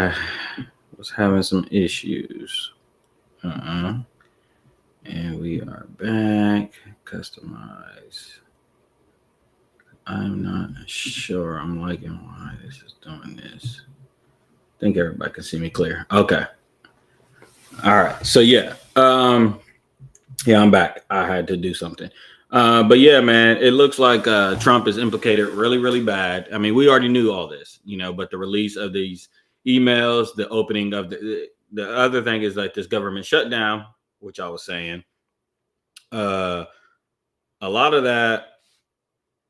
I was having some issues. And we are back. Customize. I'm not sure I'm liking why this is doing this. I think everybody can see me clear. Okay. All right. So yeah. Yeah, I'm back. I had to do something. But yeah, man, it looks like Trump is implicated really, really bad. I mean, we already knew all this, but the release of these emails, the opening of the other thing is like this government shutdown, which I was saying. A lot of that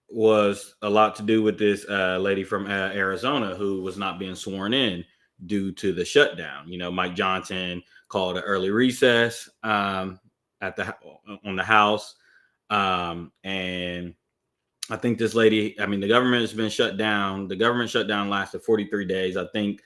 was a lot to do with this lady from Arizona who was not being sworn in due to the shutdown. Mike Johnson called an early recess on the House, and I think this lady. I mean, the government has been shut down. The government shutdown lasted 43 days. I think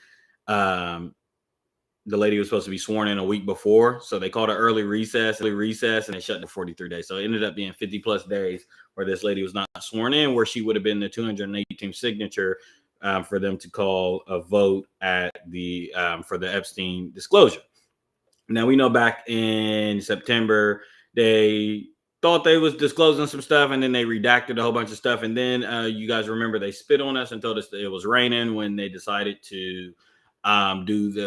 the lady was supposed to be sworn in a week before, so they called it early recess, and they shut the 43 days. So it ended up being 50 plus days where this lady was not sworn in, where she would have been the 218th signature for them to call a vote at the for the Epstein disclosure. Now we know back in September they thought they was disclosing some stuff, and then they redacted a whole bunch of stuff, and then you guys remember they spit on us and told us that it was raining when they decided to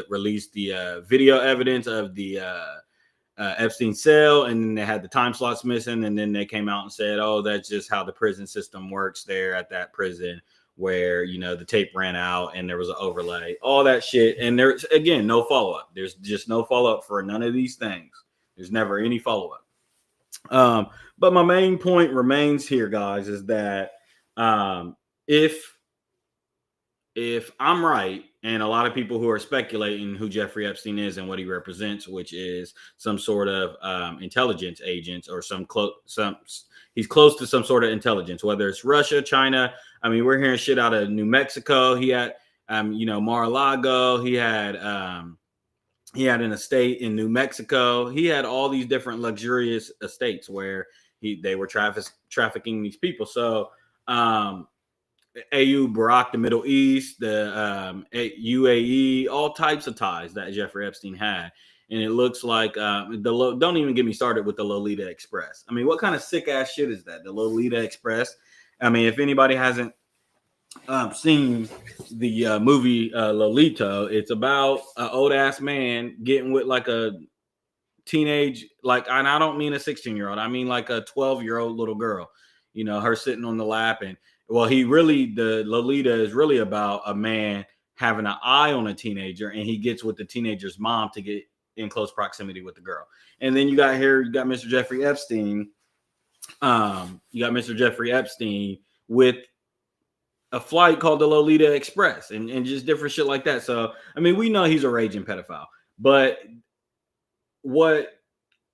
release the video evidence of the Epstein cell, and then they had the time slots missing, and then they came out and said, oh, that's just how the prison system works there at that prison, where the tape ran out and there was an overlay, all that shit. And there's again no follow-up. There's just no follow-up for none of these things. There's never any follow-up. But my main point remains here, guys, is that if I'm right, and a lot of people who are speculating who Jeffrey Epstein is and what he represents, which is some sort of intelligence agent or he's close to some sort of intelligence, whether it's Russia, China. I mean, we're hearing shit out of New Mexico. He had, Mar-a-Lago. He had an estate in New Mexico. He had all these different luxurious estates where they were trafficking these people. So, AU, Barack, the Middle East, the UAE, all types of ties that Jeffrey Epstein had. And it looks like don't even get me started with the Lolita Express. I mean, what kind of sick ass shit is that? The Lolita Express. I mean, if anybody hasn't seen the movie Lolita, it's about an old ass man getting with like a teenage, and I don't mean a 16-year-old. I mean like a 12-year-old little girl. Her sitting on the lap, and the Lolita is really about a man having an eye on a teenager, and he gets with the teenager's mom to get in close proximity with the girl. And then you got Mr. Jeffrey Epstein. With a flight called the Lolita Express and just different shit like that. So, I mean, we know he's a raging pedophile, but what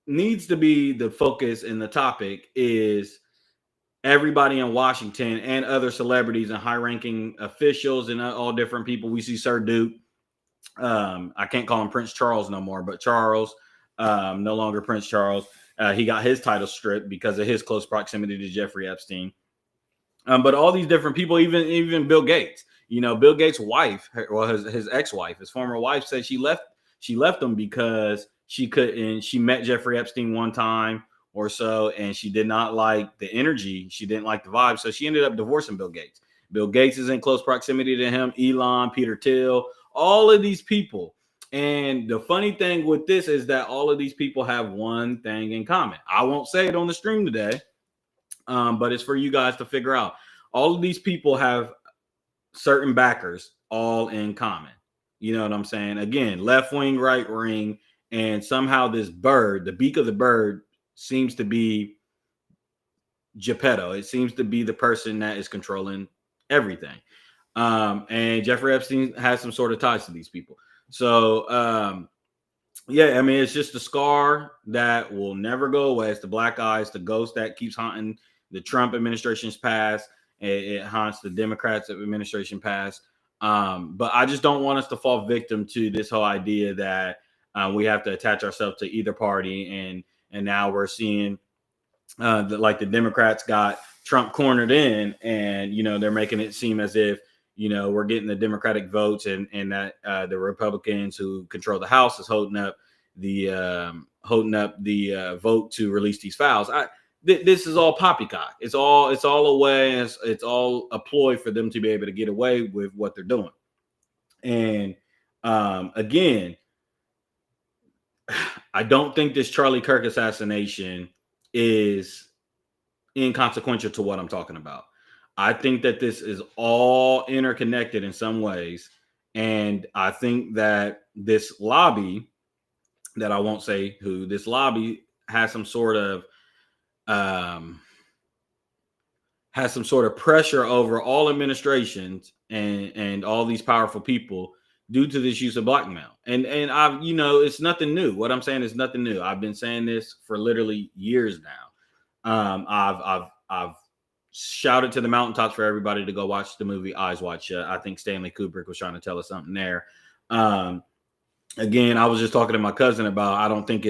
needs to be the focus and the topic is everybody in Washington and other celebrities and high-ranking officials and all different people. We see Sir Duke. I can't call him Prince Charles no more, but Charles, no longer Prince Charles. He got his title stripped because of his close proximity to Jeffrey Epstein. But all these different people, even Bill Gates. Bill Gates' wife, his ex-wife, his former wife, said she left him because she couldn't. She met Jeffrey Epstein one time or so, and she did not like the energy. She didn't like the vibe, so she ended up divorcing Bill Gates. Bill Gates is in close proximity to him. Elon, Peter Thiel, all of these people. And the funny thing with this is that all of these people have one thing in common. I won't say it on the stream today, but it's for you guys to figure out. All of these people have certain backers all in common. You know what I'm saying? Again, left wing, right wing, and somehow this bird, the beak of the bird, seems to be Geppetto. It seems to be the person that is controlling everything. And Jeffrey Epstein has some sort of ties to these people. So, yeah, I mean, it's just a scar that will never go away. It's the black eye, it's the ghost that keeps haunting the Trump administration's past. It haunts the Democrats' administration past. But I just don't want us to fall victim to this whole idea that we have to attach ourselves to either party. And now we're seeing that the Democrats got Trump cornered in, and they're making it seem as if we're getting the Democratic votes, and that the Republicans who control the House is holding up the vote to release these files. This is all poppycock. It's all a way. It's all a ploy for them to be able to get away with what they're doing. And again, I don't think this Charlie Kirk assassination is inconsequential to what I'm talking about. I think that this is all interconnected in some ways. And I think that this lobby, that I won't say who, this lobby has some sort of pressure over all administrations and all these powerful people due to this use of blackmail. And I've, it's nothing new. What I'm saying is nothing new. I've been saying this for literally years now. I've shouted to the mountaintops for everybody to go watch the movie Eyes Wide Shut. I think Stanley Kubrick was trying to tell us something there. Again, I was just talking to my cousin about, I don't think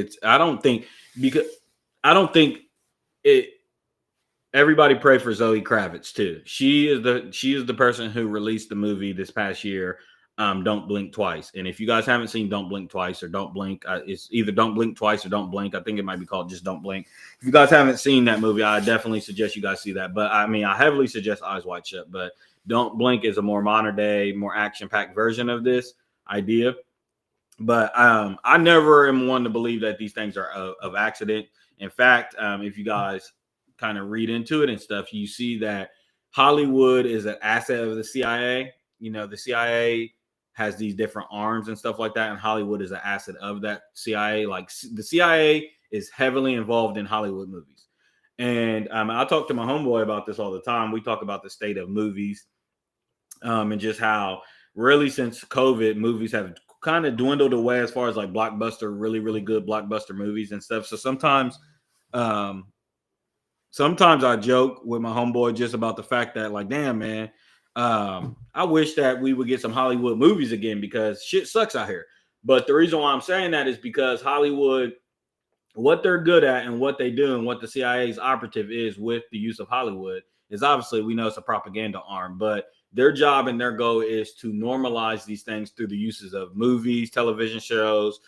everybody pray for Zoe Kravitz too. She is the person who released the movie this past year, Don't Blink Twice. And if you guys haven't seen Don't Blink Twice or Don't Blink, it's either Don't Blink Twice or Don't Blink. I think it might be called just Don't Blink. If you guys haven't seen that movie, I definitely suggest you guys see that. But I mean, I heavily suggest Eyes Wide Shut. But Don't Blink is a more modern day, more action-packed version of this idea. But I never am one to believe that these things are of accident. In fact, if you guys kind of read into it and stuff, you see that Hollywood is an asset of the CIA. The CIA has these different arms and stuff like that, and Hollywood is an asset of that CIA. Like the CIA is heavily involved in Hollywood movies. And I talk to my homeboy about this all the time. We talk about the state of movies, and just how really since COVID, movies have kind of dwindled away as far as like blockbuster, really, really good blockbuster movies and stuff. So sometimes I joke with my homeboy just about the fact that, like, damn, man, I wish that we would get some Hollywood movies again, because shit sucks out here. But the reason why I'm saying that is because Hollywood, what they're good at and what they do and what the CIA's operative is with the use of Hollywood is, obviously, we know it's a propaganda arm, but their job and their goal is to normalize these things through the uses of movies, television shows,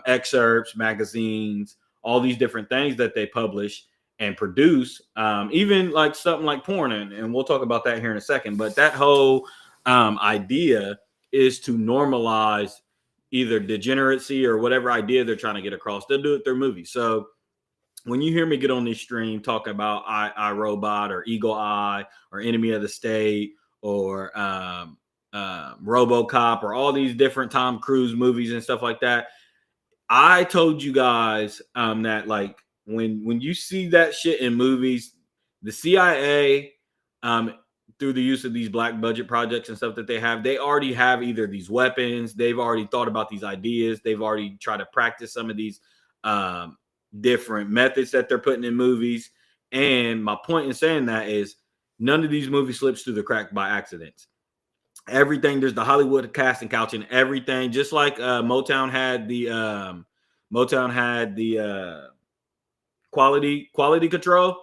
excerpts, magazines, all these different things that they publish and produce, even like something like porn. And we'll talk about that here in a second. But that whole idea is to normalize either degeneracy or whatever idea they're trying to get across. They'll do it through movies. So when you hear me get on this stream talk about iRobot or Eagle Eye or Enemy of the State or RoboCop or all these different Tom Cruise movies and stuff like that, I told you guys that, like, when you see that shit in movies, the CIA, through the use of these black budget projects and stuff that they already have either these weapons, they've already thought about these ideas, they've already tried to practice some of these different methods that they're putting in movies. And my point in saying that is none of these movies slips through the crack by accidents. Everything, there's the Hollywood casting couch and everything, just like Motown had the quality control.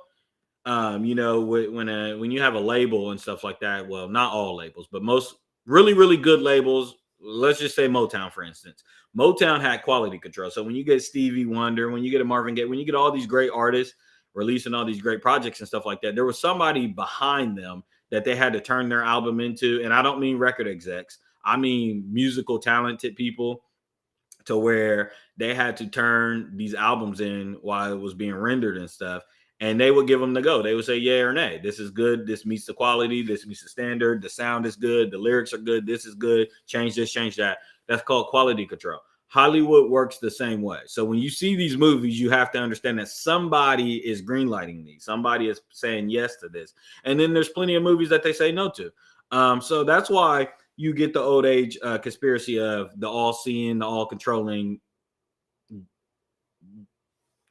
When you have a label and stuff like that, well, not all labels, but most really, really good labels, let's just say Motown, for instance. Motown had quality control. So when you get Stevie Wonder, when you get a Marvin Gaye, when you get all these great artists releasing all these great projects and stuff like that, there was somebody behind them that they had to turn their album into. And I don't mean record execs, I mean musical talented people, to where they had to turn these albums in while it was being rendered and stuff. And they would give them the go. They would say, yeah or nay. This is good. This meets the quality. This meets the standard. The sound is good. The lyrics are good. This is good. Change this, change that. That's called quality control. Hollywood works the same way. So when you see these movies, you have to understand that somebody is greenlighting these. Somebody is saying yes to this. And then there's plenty of movies that they say no to. So that's why you get the old age conspiracy of the all-seeing, the all-controlling.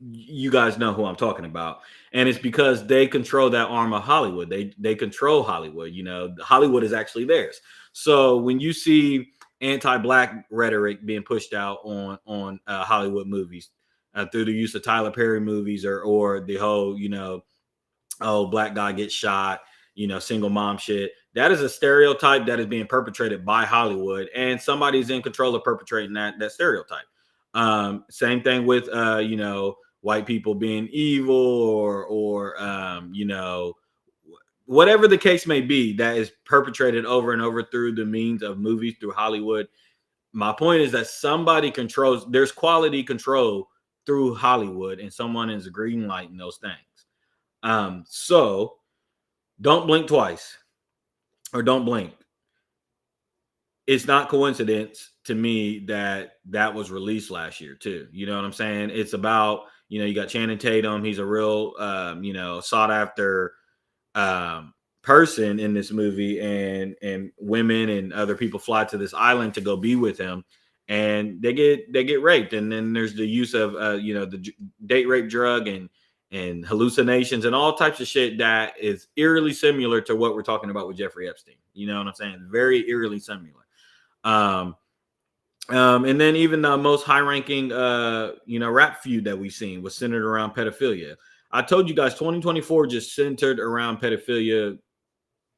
You guys know who I'm talking about. And it's because they control that arm of Hollywood. They control Hollywood. Hollywood is actually theirs. So when you see anti-black rhetoric being pushed out on Hollywood movies through the use of Tyler Perry movies or the whole, black guy gets shot, single mom shit, That is a stereotype that is being perpetrated by Hollywood, and somebody's in control of perpetrating that stereotype. Same thing with white people being evil, or whatever the case may be, that is perpetrated over and over through the means of movies, through Hollywood. My point is that somebody controls, there's quality control through Hollywood, and someone is green lighting those things. So don't blink twice, or don't blink. It's not coincidence to me that that was released last year too. You know what I'm saying? It's about, you got Channing Tatum. He's a real, sought after person in this movie, and women and other people fly to this island to go be with him, and they get raped. And then there's the use of the date rape drug, and hallucinations and all types of shit that is eerily similar to what we're talking about with Jeffrey Epstein. You know what I'm saying? Very eerily similar. And then even the most high-ranking rap feud that we've seen was centered around pedophilia. I told you guys 2024 just centered around pedophilia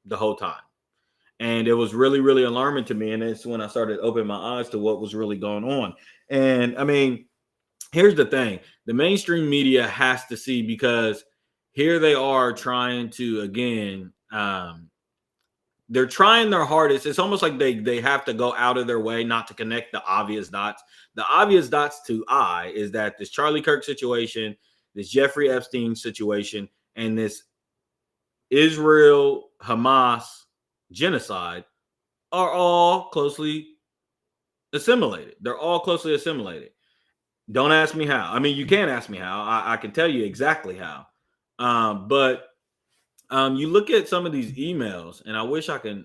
the whole time. And it was really, really alarming to me. And it's when I started opening my eyes to what was really going on. And I mean, here's the thing. The mainstream media has to see, because here they are trying to, again, they're trying their hardest. It's almost like they have to go out of their way not to connect the obvious dots. The obvious dots to I is that this Charlie Kirk situation, this Jeffrey Epstein situation, and this Israel Hamas genocide are all closely assimilated. They're all closely assimilated. Don't ask me how. I mean, you can't ask me how. I can tell you exactly how. But you look at some of these emails, and I wish I can.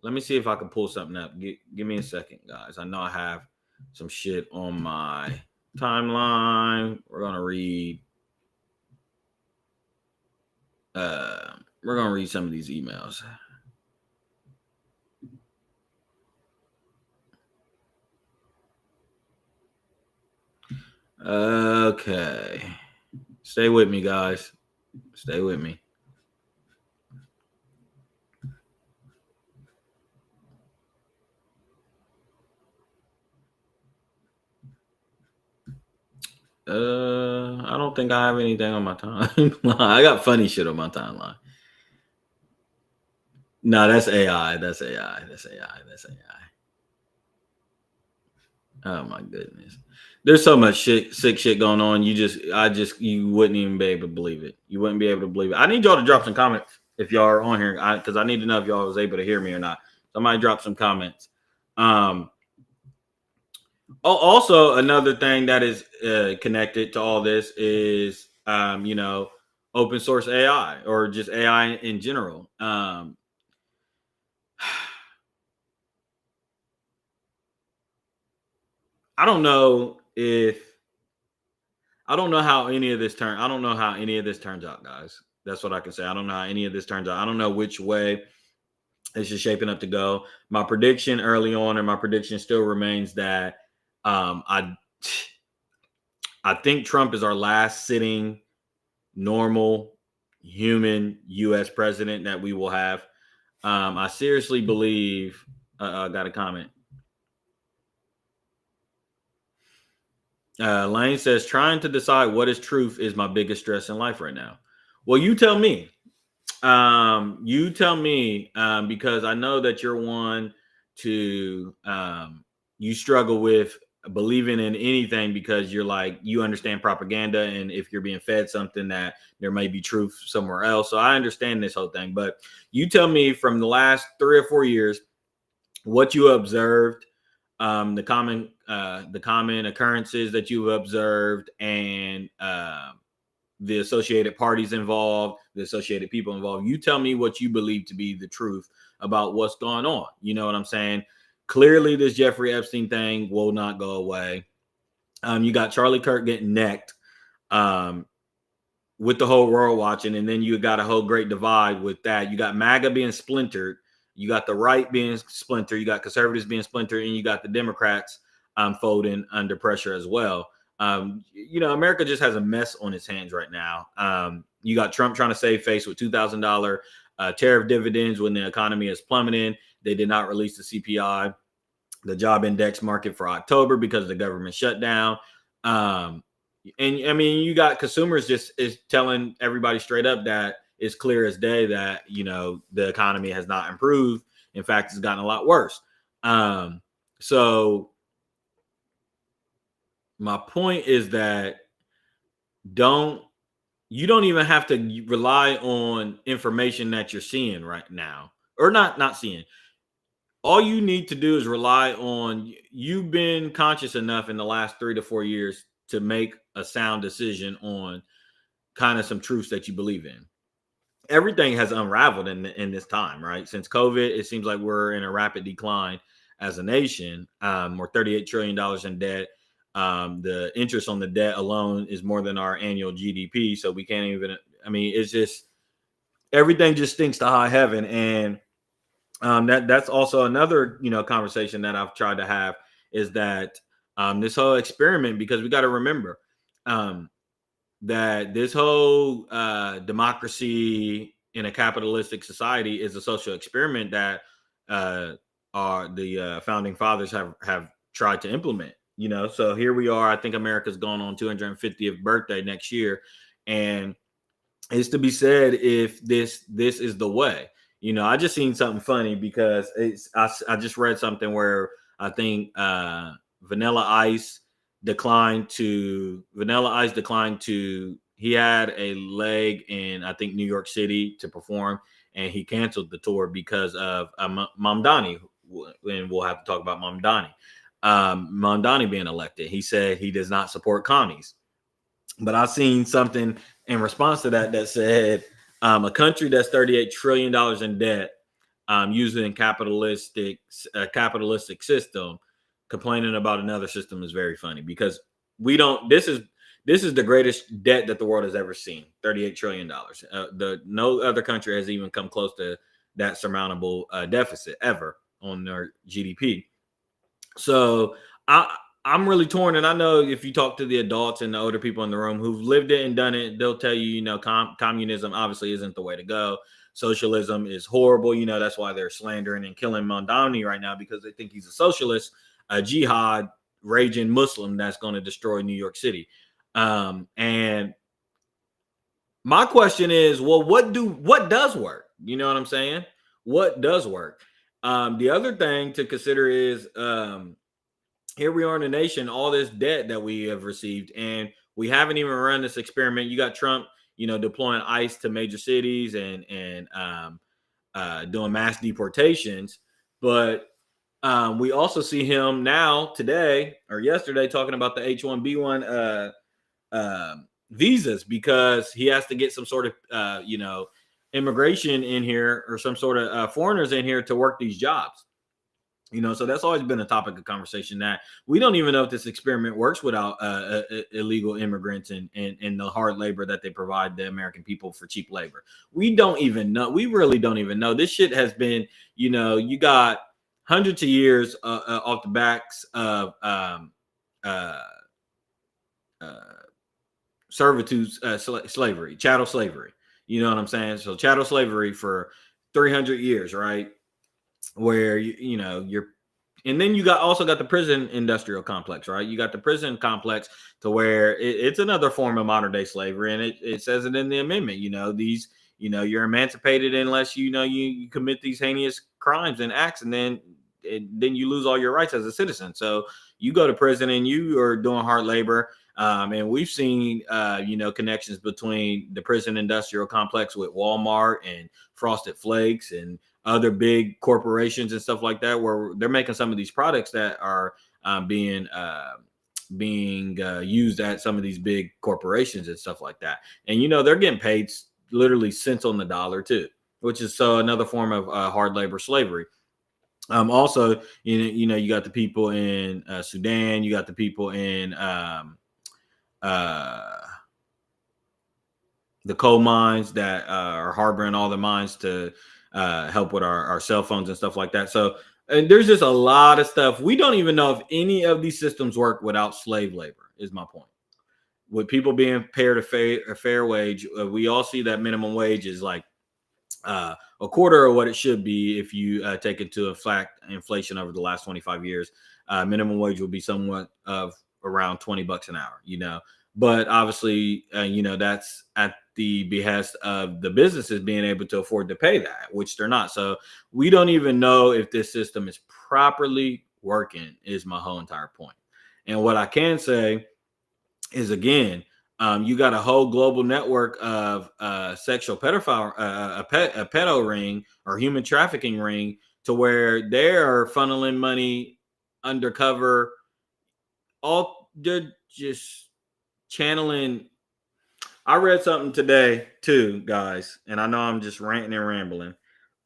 Let me see if I can pull something up. Give me a second, guys. I know I have some shit on my timeline. We're gonna read. We're gonna read some of these emails. Okay, stay with me, guys. Stay with me. I don't think I have anything on my timeline. I got funny shit on my timeline. No, that's AI. That's AI. That's AI. That's AI. Oh my goodness. There's so much sick shit going on. You wouldn't even be able to believe it. You wouldn't be able to believe it. I need y'all to drop some comments if y'all are on here, because I need to know if y'all was able to hear me or not. Somebody drop some comments. Also, another thing that is connected to all this is, open source AI, or just AI in general. I don't know how any of this turns out, guys. That's what I can say. I don't know how any of this turns out. I don't know which way it's just shaping up to go. My prediction early on, and my prediction still remains, that I think Trump is our last sitting normal human U.S. president that we will have. I seriously believe. I got a comment. Lane says, trying to decide what is truth is my biggest stress in life right now. Well, you tell me. Because I know that you're one to, you struggle with believing in anything, because you're like, you understand propaganda, and if you're being fed something, that there may be truth somewhere else. So I understand this whole thing, but you tell me, from the last 3 or 4 years, what you observed, the common occurrences that you've observed, and the associated parties involved, the associated people involved. You tell me what you believe to be the truth about what's going on. You know what I'm saying? Clearly, this Jeffrey Epstein thing will not go away. You got Charlie Kirk getting necked, with the whole world watching, and then you got a whole great divide with that. You got MAGA being splintered. You got the right being splintered. You got conservatives being splintered, and you got the Democrats folding under pressure as well. America just has a mess on its hands right now. You got Trump trying to save face with $2,000 tariff dividends when the economy is plummeting. They did not release the CPI, the job index market for October because of the government shutdown. And I mean, you got consumers just is telling everybody straight up that it's clear as day that, you know, the economy has not improved. In fact, it's gotten a lot worse. So my point is that you don't even have to rely on information that you're seeing right now, or not seeing. All you need to do is rely on, you've been conscious enough in the last 3 to 4 years to make a sound decision on kind of some truths that you believe in. Everything has unraveled in this time, right? Since COVID, it seems like we're in a rapid decline as a nation. We're $38 trillion in debt. The interest on the debt alone is more than our annual GDP. So we can't even, I mean, it's just, everything just stinks to high heaven. And that's also another, you know, conversation that I've tried to have, is that this whole experiment, because we got to remember that this whole democracy in a capitalistic society is a social experiment that the founding fathers have tried to implement. You know, so here we are. I think America's going on 250th birthday next year, and it's to be said if this is the way. You know, I just seen something funny because I just read something where I think Vanilla Ice declined to he had a leg in, I think, New York City to perform, and he canceled the tour because of Mamdani, and we'll have to talk about Mamdani being elected. He said he does not support commies. But I seen something in response to that said a country that's $38 trillion in debt, using a capitalistic system, complaining about another system is very funny, because we don't. This is the greatest debt that the world has ever seen. $38 trillion. No other country has even come close to that surmountable deficit ever on their GDP. So I'm really torn, and I know if you talk to the adults and the older people in the room who've lived it and done it, they'll tell you, you know, communism obviously isn't the way to go. Socialism is horrible. You know, that's why they're slandering and killing Mamdani right now, because they think he's a socialist, a jihad raging Muslim that's going to destroy New York City. And my question is, well, what does work? You know what I'm saying? What does work? The other thing to consider is, here we are in the nation, all this debt that we have received, and we haven't even run this experiment. You got Trump, you know, deploying ICE to major cities and doing mass deportations. But we also see him now, today or yesterday, talking about the H-1B1 visas, because he has to get some sort of, you know, immigration in here, or some sort of foreigners in here to work these jobs. You know, so that's always been a topic of conversation, that we don't even know if this experiment works without illegal immigrants and the hard labor that they provide the American people for cheap labor. We don't even know. We really don't even know. This shit has been, you know, you got hundreds of years off the backs of servitude, slavery, chattel slavery. You know what I'm saying? So chattel slavery for 300 years, right? Where you know you're, and then you also got the prison industrial complex, right? You got the prison complex to where it's another form of modern day slavery, and it says it in the amendment. You know, you're emancipated unless you commit these heinous crimes and acts, and then you lose all your rights as a citizen. So you go to prison and you are doing hard labor. And we've seen, connections between the prison industrial complex with Walmart and Frosted Flakes and other big corporations and stuff like that, where they're making some of these products that are being used at some of these big corporations and stuff like that. And, you know, they're getting paid literally cents on the dollar too, which is another form of hard labor slavery. Also, you got the people in Sudan, you got the people in the coal mines that are harboring all the mines to help with our cell phones and stuff like that. So, and there's just a lot of stuff. We don't even know if any of these systems work without slave labor, is my point. With people being paid a fair wage, we all see that minimum wage is like a quarter of what it should be if you take into effect inflation over the last 25 years. Minimum wage will be somewhat of around $20 an hour, but obviously, that's at the behest of the businesses being able to afford to pay that, which they're not. So we don't even know if this system is properly working, is my whole entire point. And what I can say is, again, you got a whole global network of sexual pedophile, a pedo ring or human trafficking ring, to where they're funneling money undercover. All they're just channeling. I read something today too, guys, and I know I'm just ranting and rambling.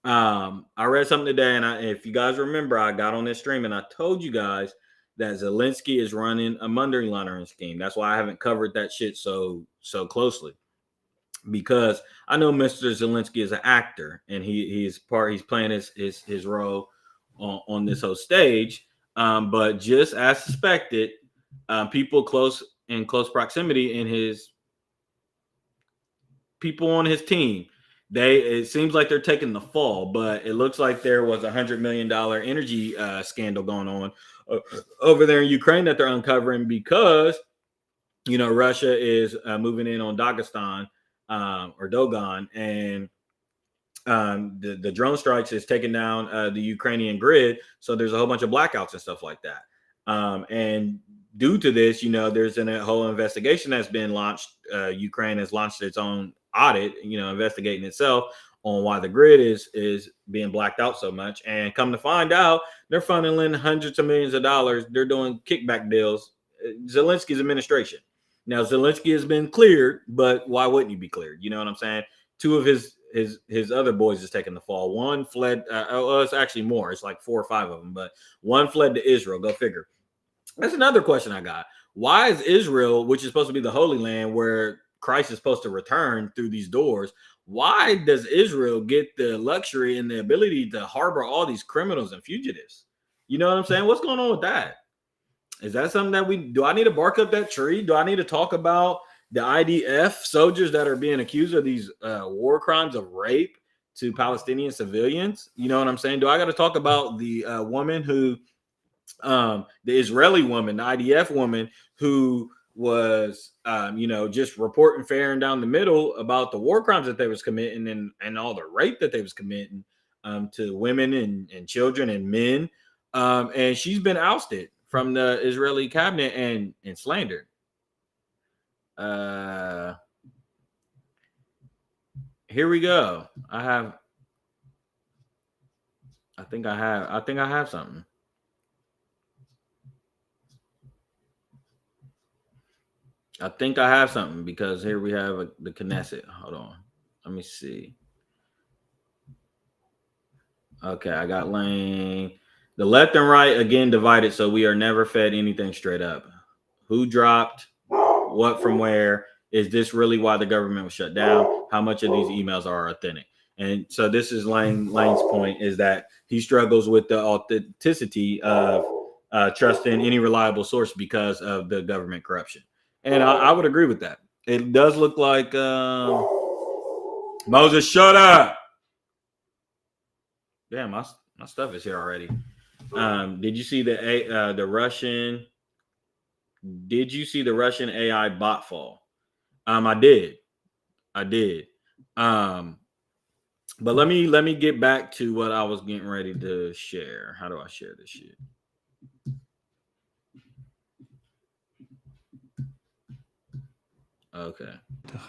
I read something today, and if you guys remember, I got on this stream and I told you guys that Zelensky is running a money laundering scheme. That's why I haven't covered that shit so closely, because I know Mr. Zelensky is an actor, and he's playing his role on this whole stage. But just as suspected, people in close proximity in his people on his team, it seems like they're taking the fall, but it looks like there was $100 million energy scandal going on over there in Ukraine that they're uncovering, because Russia is moving in on Dagestan, or Dogon, and the drone strikes is taking down the Ukrainian grid. So there's a whole bunch of blackouts and stuff like that. And due to this, there's a whole investigation that's been launched. Ukraine has launched its own audit, investigating itself on why the grid is being blacked out so much. And come to find out, they're funneling hundreds of millions of dollars. They're doing kickback deals. Zelensky's administration. Now, Zelensky has been cleared, but why wouldn't he be cleared? You know what I'm saying? Two of his other boys is taking the fall. One fled. It's actually more. It's like 4 or 5 of them, but one fled to Israel. Go figure. That's another question I got. Why is Israel, which is supposed to be the Holy Land where Christ is supposed to return through these doors, why does Israel get the luxury and the ability to harbor all these criminals and fugitives? You know what I'm saying? What's going on with that? Is that something that do I need to bark up that tree? Do I need to talk about the IDF soldiers that are being accused of these war crimes of rape to Palestinian civilians? You know what I'm saying? Do I got to talk about the woman who, the Israeli woman, the IDF woman who was, just reporting fair and down the middle about the war crimes that they was committing, and all the rape that they was committing to women and children and men. And she's been ousted from the Israeli cabinet and slandered. Here we go. I think I have something. I think I have something, because here we have the Knesset. Hold on. Let me see. Okay, I got Lane. The left and right again divided, so we are never fed anything straight up. Who dropped what from where? Is this really why the government was shut down? How much of these emails are authentic? And so this is Lane's point, is that he struggles with the authenticity of trusting any reliable source because of the government corruption. And I would agree with that. It does look like Moses, shut up. Damn, my stuff is here already. Did you see the Russian? Did you see the Russian AI bot fall? I did. But let me get back to what I was getting ready to share. How do I share this shit? Okay.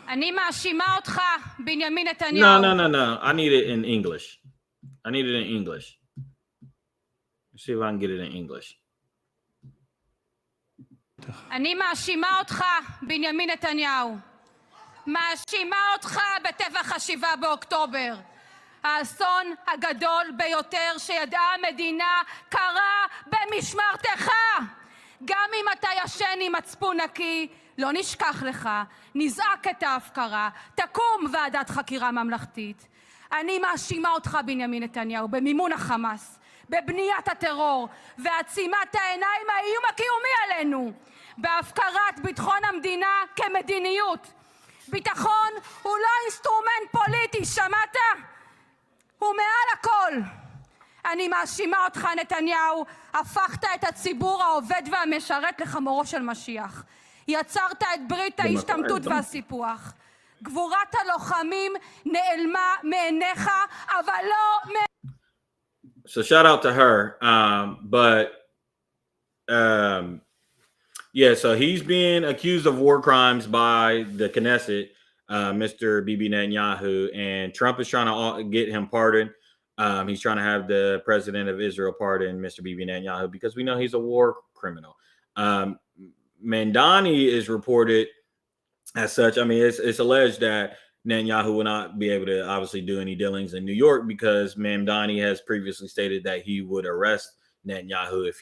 אני מאשימה אותך, בנימין נתניהו. No. I need it in English. Let's see if I can get it in English. אני מאשימה אותך, בנימין נתניהו. מאשימה אותך בטבח 7 באוקטובר. האסון הגדול ביותר שידעה המדינה קרה במשמרתך. גם אם אתה ישן עם מצפון נקי, לא נשכח לך, נזעק את ההפקרה, תקום ועדת חקירה ממלכתית. אני מאשימה אותך, בנימין נתניהו, במימון החמאס, בבניית הטרור, ועצימת העיניים האיום הקיומי עלינו, בהפקרת ביטחון המדינה כמדיניות. ביטחון הוא לא אינסטרומנט פוליטי, שמעת? ומעל הכל, אני מאשימה אותך, נתניהו, הפכת את הציבור העובד והמשרת לחמורו של משיח. יצרת את ברית ההשתמטות והסיפוח. גבורת הלוחמים נעלמה מעיניך, אבל לא... So shout out to her. Yeah, so he's being accused of war crimes by the Knesset, Mr. Bibi Netanyahu, and Trump is trying to get him pardoned. He's trying to have the president of Israel pardon Mr. Bibi Netanyahu because we know he's a war criminal. Mandani is reported as such. I mean, it's alleged that Netanyahu will not be able to obviously do any dealings in New York because Mamdani has previously stated that he would arrest Netanyahu if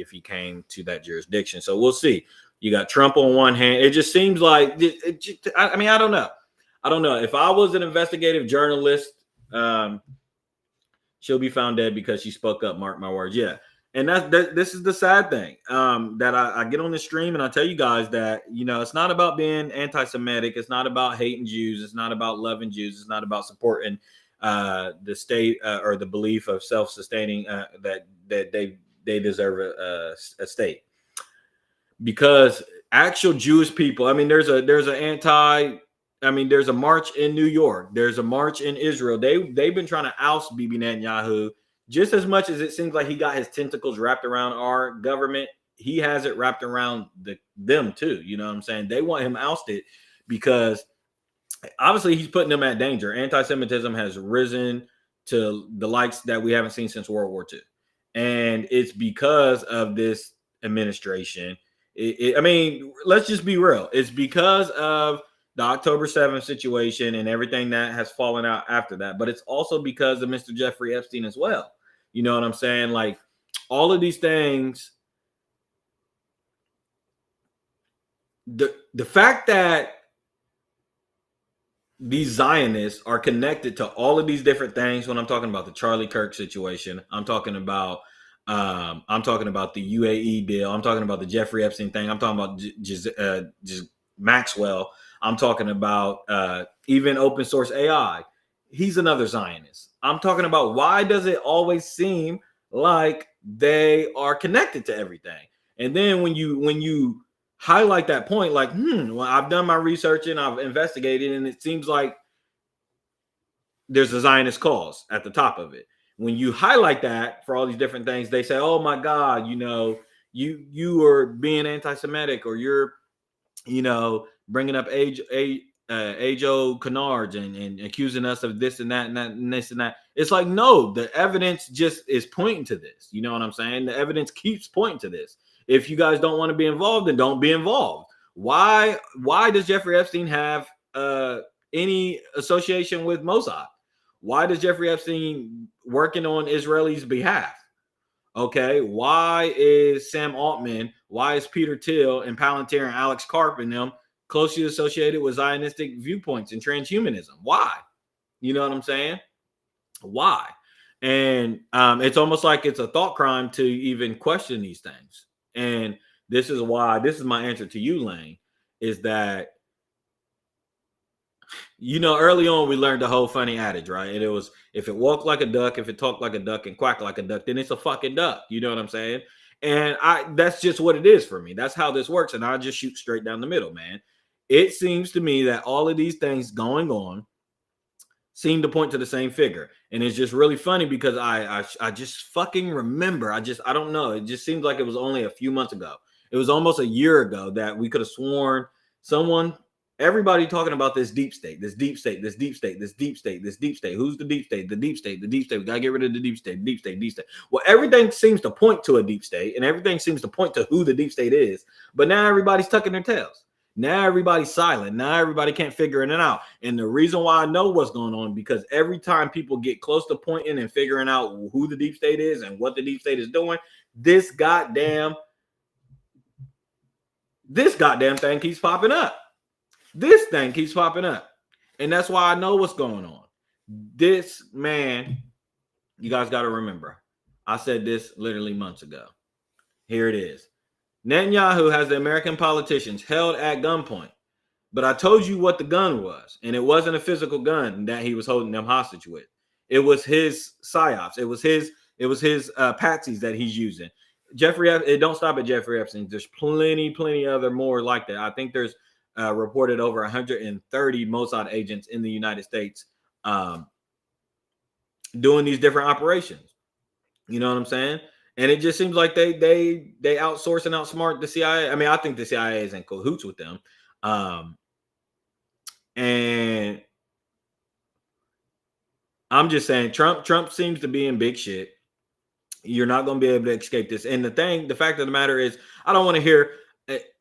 he came to that jurisdiction. So we'll see. You got Trump on one hand. It just seems like I mean, I don't know. If I was an investigative journalist, she'll be found dead because she spoke up. Mark my words. Yeah. And this is the sad thing that I get on the stream and I tell you guys that, you know, it's not about being anti-Semitic. It's not about hating Jews. It's not about loving Jews. It's not about supporting the state or the belief of self-sustaining that they deserve a state. Because actual Jewish people, I mean, there's a march in New York. There's a march in Israel. They've been trying to oust Bibi Netanyahu. Just as much as it seems like he got his tentacles wrapped around our government, he has it wrapped around them too. You know what I'm saying? They want him ousted because obviously he's putting them at danger. Anti-Semitism has risen to the likes that we haven't seen since World War II. And it's because of this administration. I mean, let's just be real. It's because of the October 7th situation and everything that has fallen out after that. But it's also because of Mr. Jeffrey Epstein as well. You know what I'm saying? Like all of these things, the fact that these Zionists are connected to all of these different things. When I'm talking about the Charlie Kirk situation, I'm talking about the UAE deal. I'm talking about the Jeffrey Epstein thing. I'm talking about just Maxwell. I'm talking about even open source AI. He's another Zionist. I'm talking about why does it always seem like they are connected to everything? And then when you highlight that point, like, well, I've done my research and I've investigated, and it seems like there's a Zionist cause at the top of it. When you highlight that for all these different things, they say, oh my God, you know, you are being anti-Semitic, or you're, you know, bringing up age-old canards and accusing us of this and that and that and this and that. It's like, no, the evidence just is pointing to this. You know what I'm saying? The evidence keeps pointing to this. If you guys don't want to be involved, then don't be involved. Why does Jeffrey Epstein have any association with Mossad? Why does Jeffrey Epstein working on Israelis' behalf? Okay, why is Sam Altman, why is Peter Thiel and Palantir and Alex Karp and them closely associated with Zionistic viewpoints and transhumanism? Why? You know what I'm saying? Why? And it's almost like it's a thought crime to even question these things. And this is my answer to you, Lane, is that, you know, early on we learned the whole funny adage, right? And it was, if it walked like a duck, if it talked like a duck and quacked like a duck, then it's a fucking duck. You know what I'm saying? And that's just what it is for me. That's how this works. And I just shoot straight down the middle, man. It seems to me that all of these things going on seem to point to the same figure. And it's just really funny because I just fucking remember. I don't know. It just seems like it was only a few months ago. It was almost a year ago that we could have sworn everybody talking about this deep state, this deep state, this deep state, this deep state, this deep state. Who's the deep state? The deep state, the deep state. We got to get rid of the deep state, deep state, deep state. Well, everything seems to point to a deep state and everything seems to point to who the deep state is. But now everybody's tucking their tails. Now everybody's silent. Now everybody can't figure it out. And the reason why I know what's going on, because every time people get close to pointing and figuring out who the deep state is and what the deep state is doing, this goddamn thing keeps popping up. This thing keeps popping up. And that's why I know what's going on. This man, you guys got to remember, I said this literally months ago. Here it is. Netanyahu has the American politicians held at gunpoint. But I told you what the gun was. And it wasn't a physical gun that he was holding them hostage with. It was his psyops. It was his patsies that he's using. It don't stop at Jeffrey Epstein. There's plenty other more like that. I think there's reported over 130 Mossad agents in the United States doing these different operations. You know what I'm saying? And it just seems like they outsource and outsmart the CIA. I mean, I think the CIA is in cahoots with them. And I'm just saying, Trump seems to be in big shit. You're not going to be able to escape this. And the fact of the matter is, I don't want to hear.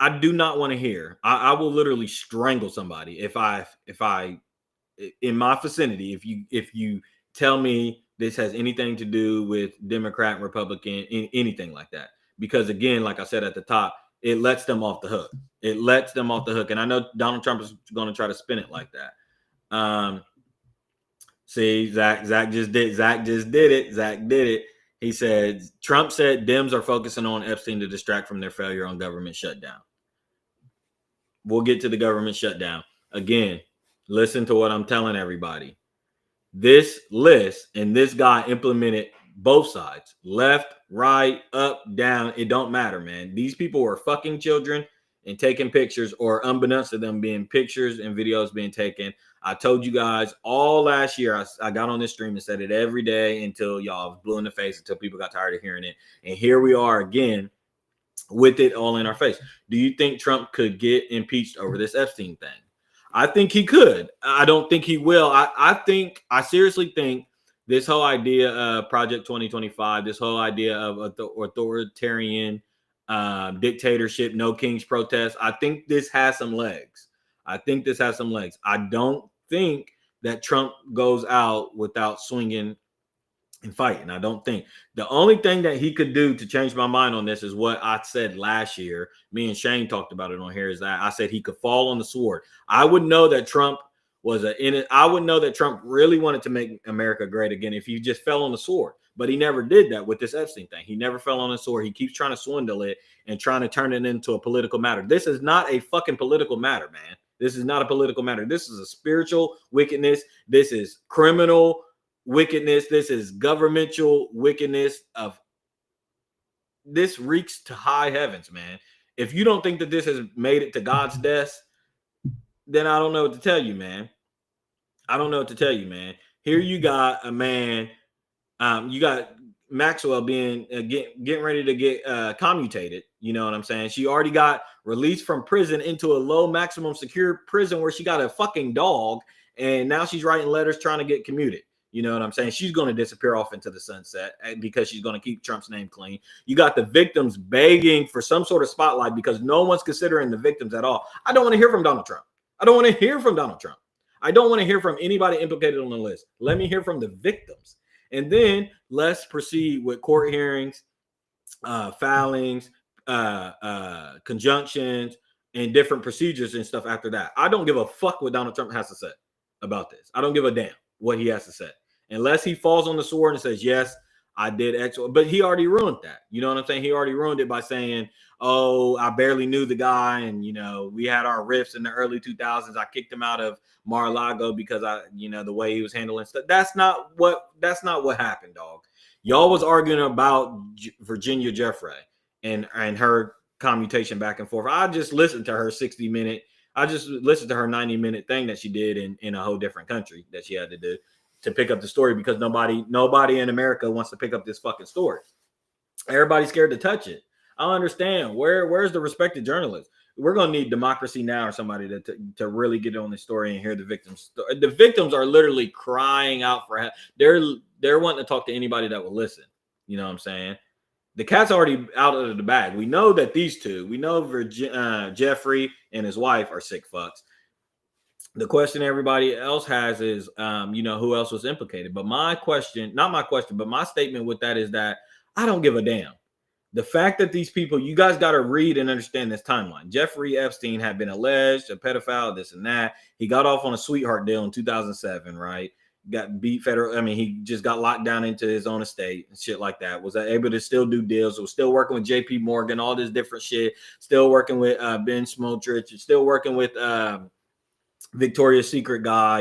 I do not want to hear. I will literally strangle somebody if I in my vicinity. If you tell me this has anything to do with Democrat, Republican, anything like that, because again, like I said at the top, it lets them off the hook. It lets them off the hook, and I know Donald Trump is going to try to spin it like that. See, Zach just did it. Zach did it. He said, Trump said Dems are focusing on Epstein to distract from their failure on government shutdown. We'll get to the government shutdown. Again, listen to what I'm telling everybody. This list and this guy implemented both sides, left, right, up, down. It don't matter, man. These people were fucking children and taking pictures, or unbeknownst to them, being pictures and videos being taken. I told you guys all last year, I got on this stream and said it every day until y'all was blue in the face, until people got tired of hearing it. And here we are again with it all in our face. Do you think Trump could get impeached over this Epstein thing? I think he could. I don't think he will. I seriously think this whole idea of Project 2025, this whole idea of authoritarian dictatorship, no king's protest, I think this has some legs. I don't think that Trump goes out without swinging and fighting. I don't think. The only thing that he could do to change my mind on this is what I said last year. Me and Shane talked about it on here. Is that I said he could fall on the sword. I would know that Trump I would know that Trump really wanted to make America great again if he just fell on the sword. But he never did that with this Epstein thing. He never fell on the sword. He keeps trying to swindle it and trying to turn it into a political matter. This is not a fucking political matter, man. This is not a political matter. This is a spiritual wickedness. This is criminal wickedness. This is governmental wickedness. This reeks to high heavens, man. If you don't think that this has made it to God's desk, then I don't know what to tell you, man. Here you got a man. You got Maxwell being getting ready to get commutated. You know what I'm saying? She already got released from prison into a low maximum secure prison where she got a fucking dog, and now she's writing letters trying to get commuted. You know what I'm saying? She's going to disappear off into the sunset because she's going to keep Trump's name clean. You got the victims begging for some sort of spotlight because no one's considering the victims at all. I don't want to hear from Donald Trump. I don't want to hear from anybody implicated on the list. Let me hear from the victims. And then let's proceed with court hearings, filings, conjunctions, and different procedures and stuff after that. I don't give a fuck what Donald Trump has to say about this. I don't give a damn what he has to say. Unless he falls on the sword and says, yes, I did X. But he already ruined that. You know what I'm saying? He already ruined it by saying, oh, I barely knew the guy. And, you know, we had our rifts in the early 2000s. I kicked him out of Mar-a-Lago because the way he was handling stuff. That's not what happened, dog. Y'all was arguing about Virginia Jeffrey and her commutation back and forth. I just listened to her 90-minute thing that she did in a whole different country that she had to do to pick up the story, because nobody in America wants to pick up this fucking story. Everybody's scared to touch it. I don't understand. Where's the respected journalist? We're going to need Democracy Now! Or somebody to really get on this story and hear the victims. The victims are literally crying out for help. They're wanting to talk to anybody that will listen. You know what I'm saying? The cat's already out of the bag. We know that these two, Jeffrey and his wife are sick fucks. The question everybody else has is, who else was implicated? But my statement with that is that I don't give a damn. The fact that these people, you guys got to read and understand this timeline. Jeffrey Epstein had been alleged a pedophile, this and that. He got off on a sweetheart deal in 2007, right? Got beat federal. I mean, he just got locked down into his own estate and shit like that. Was able to still do deals. Was still working with JP Morgan, all this different shit. Still working with Ben Smotrich. Still working with Victoria's Secret guy,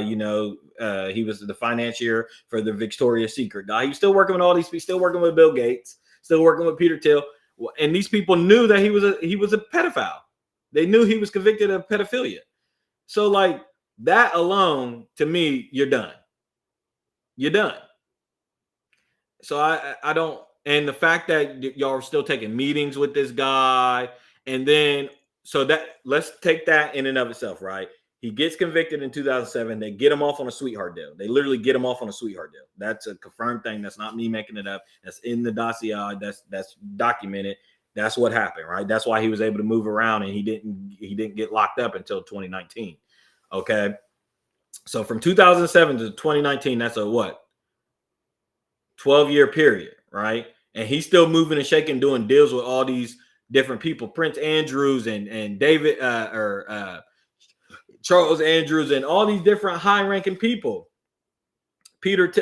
he was the financier for the Victoria's Secret. Now, he was still working with all these people, still working with Bill Gates, still working with Peter Thiel. And these people knew that he was a pedophile. They knew he was convicted of pedophilia. So like that alone, to me, you're done. You're done. So I don't, and the fact that y'all are still taking meetings with this guy, and then so that let's take that in and of itself, right? He gets convicted in 2007. They get him off on a sweetheart deal. They literally get him off on a sweetheart deal. That's a confirmed thing. That's not me making it up. That's in the dossier. That's documented. That's what happened, right? That's why he was able to move around and he didn't get locked up until 2019. Okay. So from 2007 to 2019, that's a what? 12-year period, right? And he's still moving and shaking, doing deals with all these different people, Prince Andrews and David Charles Andrews and all these different high-ranking people,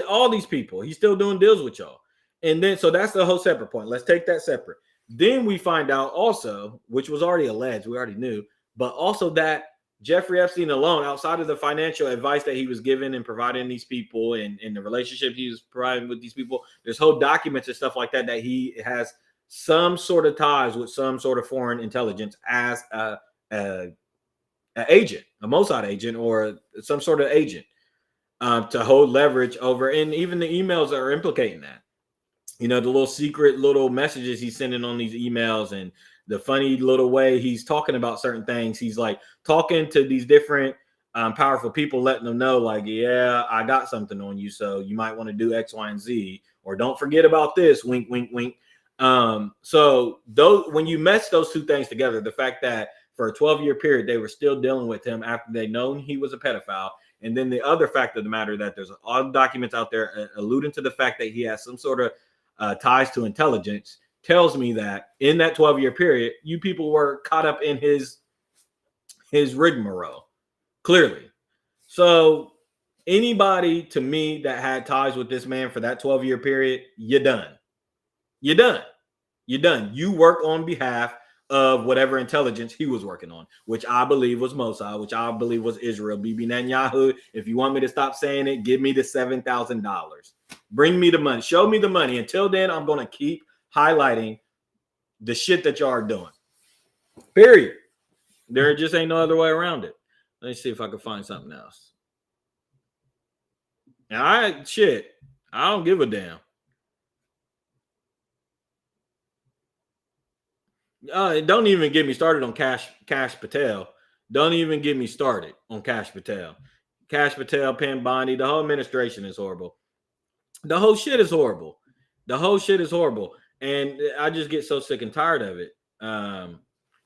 all these people. He's still doing deals with y'all. And then, so that's the whole separate point. Let's take that separate. Then we find out also, which was already alleged, we already knew, but also that Jeffrey Epstein alone, outside of the financial advice that he was giving and providing these people and the relationship he was providing with these people, there's whole documents and stuff like that he has some sort of ties with some sort of foreign intelligence as an agent, a Mossad agent or some sort of agent to hold leverage over. And even the emails are implicating that. You know, the little secret little messages he's sending on these emails and the funny little way he's talking about certain things. He's like talking to these different powerful people, letting them know like, yeah, I got something on you. So you might want to do X, Y, and Z, or don't forget about this. Wink, wink, wink. So those, when you match those two things together, the fact that for a 12-year period, they were still dealing with him after they known he was a pedophile. And then the other fact of the matter that there's all documents out there alluding to the fact that he has some sort of ties to intelligence tells me that in that 12-year period, you people were caught up in his rigmarole, clearly. So anybody to me that had ties with this man for that 12-year period, you're done. You're done. You're done. You work on behalf of whatever intelligence he was working on, which I believe was Mossad, which I believe was Israel. Bibi Netanyahu, if you want me to stop saying it, give me the $7,000. Bring me the money. Show me the money. Until then, I'm going to keep highlighting the shit that y'all are doing. Period. There just ain't no other way around it. Let me see if I can find something else. And I don't give a damn. Don't even get me started on Cash Patel. Don't even get me started on Cash Patel. Cash Patel, Penn Bondi, the whole administration is horrible. The whole shit is horrible. The whole shit is horrible. And I just get so sick and tired of it.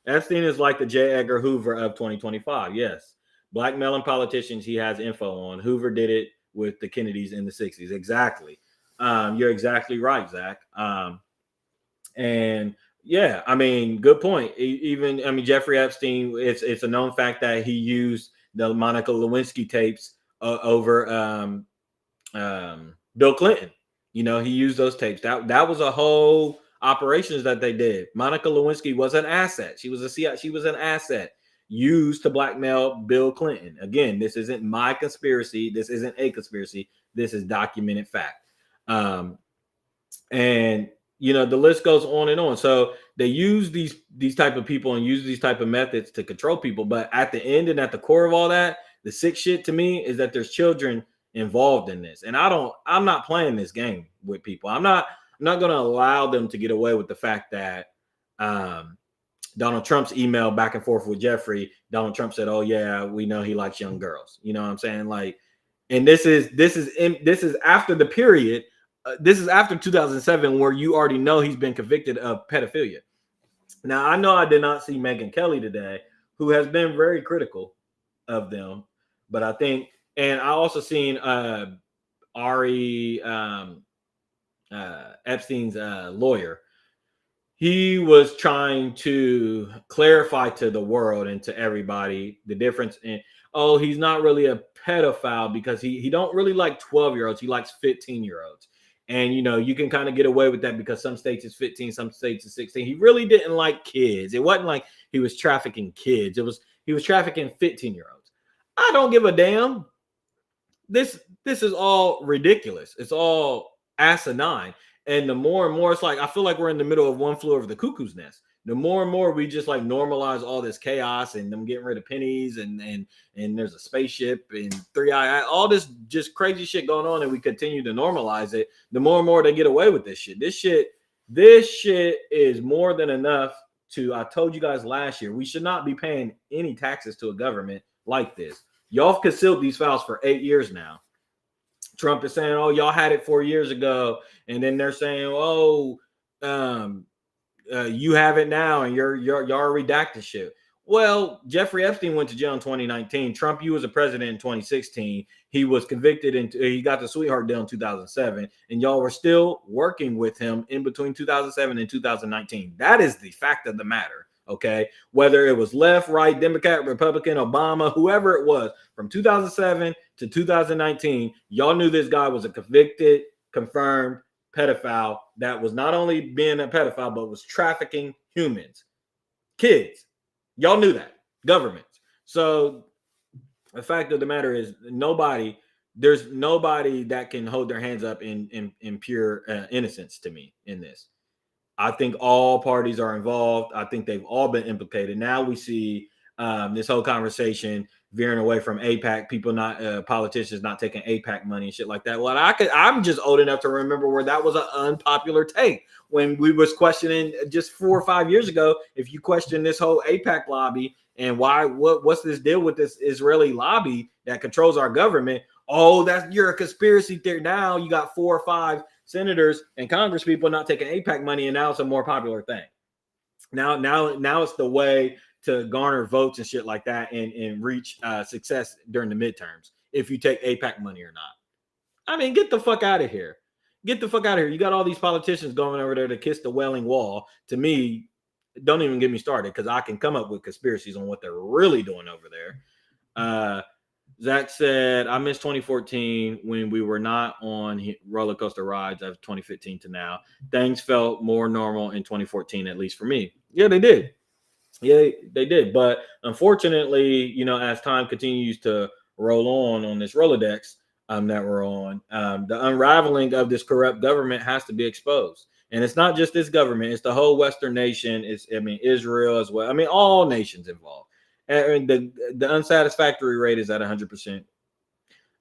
Epstein is like the J. Edgar Hoover of 2025. Yes. Blackmailing politicians he has info on. Hoover did it with the Kennedys in the 60s. Exactly. You're exactly right, Zach. And yeah, I mean, good point. Even, I mean, Jeffrey Epstein, it's a known fact that he used the Monica Lewinsky tapes over Bill Clinton. You know, he used those tapes. That was a whole operations that they did. Monica Lewinsky was an asset. She was an asset used to blackmail Bill Clinton. Again, this isn't my conspiracy. This isn't a conspiracy. This is documented fact. And you know, the list goes on and on. So they use these type of people and use these type of methods to control people. But at the end and at the core of all that, the sick shit to me is that there's children involved in this. And I'm not playing this game with people. I'm not going to allow them to get away with the fact that Donald Trump's email back and forth with Jeffrey. Donald Trump said, "Oh yeah, we know he likes young girls." You know what I'm saying? Like, and this is after the period. This is after 2007, where you already know he's been convicted of pedophilia. Now, I know I did not see Megyn Kelly today, who has been very critical of them, but I think, and I also seen Ari Epstein's lawyer. He was trying to clarify to the world and to everybody the difference in, oh, he's not really a pedophile because he don't really like 12-year-olds. He likes 15-year-olds. And, you know, you can kind of get away with that because some states is 15, some states is 16. He really didn't like kids. It wasn't like he was trafficking kids. He was trafficking 15-year-olds. I don't give a damn. this is all ridiculous. It's all asinine. And the more and more, it's like I feel like we're in the middle of one flew over the cuckoo's nest. The more and more we just like normalize all this chaos and them getting rid of pennies and there's a spaceship and 3i, all this just crazy shit going on, and we continue to normalize it. The more and more they get away with this shit. This shit is more than enough to. I told you guys last year we should not be paying any taxes to a government like this. Y'all have concealed these files for 8 years now. Trump is saying, "Oh, y'all had it 4 years ago," and then they're saying, "Oh, you have it now, and y'all redacted shit." Well, Jeffrey Epstein went to jail in 2019. Trump, you was a president in 2016. He was convicted and he got the sweetheart deal in 2007, and y'all were still working with him in between 2007 and 2019. That is the fact of the matter. Okay, whether it was left, right, Democrat, Republican, Obama, whoever it was, from 2007 to 2019, y'all knew this guy was a convicted, confirmed pedophile that was not only being a pedophile, but was trafficking humans, kids. Y'all knew that, governments. So the fact of the matter is there's nobody that can hold their hands up in pure innocence to me in this. I think all parties are involved. I think they've all been implicated. Now we see this whole conversation veering away from AIPAC, people not politicians not taking AIPAC money and shit like that. Well, I'm just old enough to remember where that was an unpopular take when we was questioning just 4 or 5 years ago. If you question this whole AIPAC lobby and what's this deal with this Israeli lobby that controls our government? Oh, you're a conspiracy theory. Now you got 4 or 5 senators and Congress people not taking AIPAC money, and now it's a more popular thing. Now it's the way to garner votes and shit like that and reach success during the midterms if you take AIPAC money or not. I mean, get the fuck out of here. Get the fuck out of here. You got all these politicians going over there to kiss the Wailing Wall. To me, don't even get me started, because I can come up with conspiracies on what they're really doing over there. Zach said, I miss 2014 when we were not on roller coaster rides of 2015 to now. Things felt more normal in 2014, at least for me. Yeah, they did. Yeah, they did. But unfortunately, as time continues to roll on this Rolodex that we're on, the unraveling of this corrupt government has to be exposed. And it's not just this government. It's the whole Western nation. Israel as well. All nations involved. And the unsatisfactory rate is at 100%.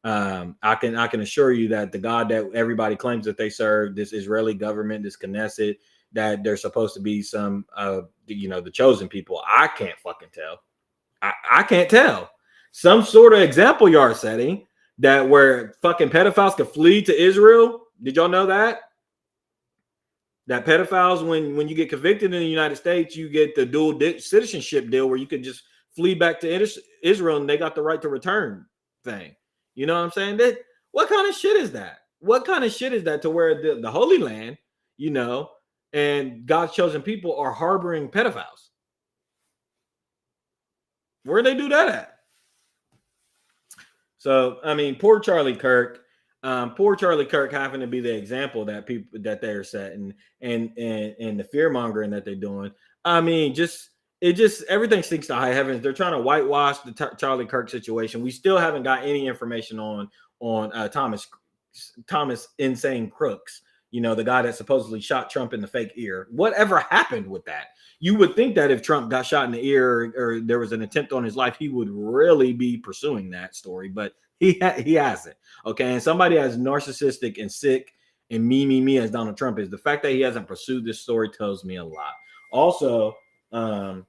I can assure you that the God that everybody claims that they serve, this Israeli government, this Knesset, that they're supposed to be some, the chosen people. I can't fucking tell. I can't tell. Some sort of example yard setting that where fucking pedophiles could flee to Israel. Did y'all know that? That pedophiles, when you get convicted in the United States, you get the dual citizenship deal where you could just flee back to Israel and they got the right to return thing. You know what I'm saying? What kind of shit is that? What kind of shit is that to where the Holy Land, and God's chosen people are harboring pedophiles? Where they do that at? So, poor Charlie Kirk. Poor Charlie Kirk having to be the example that people that they're setting and the fear mongering that they're doing. Everything stinks to high heavens. They're trying to whitewash the Charlie Kirk situation. We still haven't got any information on Thomas Insane Crooks, the guy that supposedly shot Trump in the fake ear. Whatever happened with that? You would think that if Trump got shot in the ear or there was an attempt on his life, he would really be pursuing that story, but he hasn't. Okay, and somebody as narcissistic and sick and me as Donald Trump is, the fact that he hasn't pursued this story tells me a lot. Also, then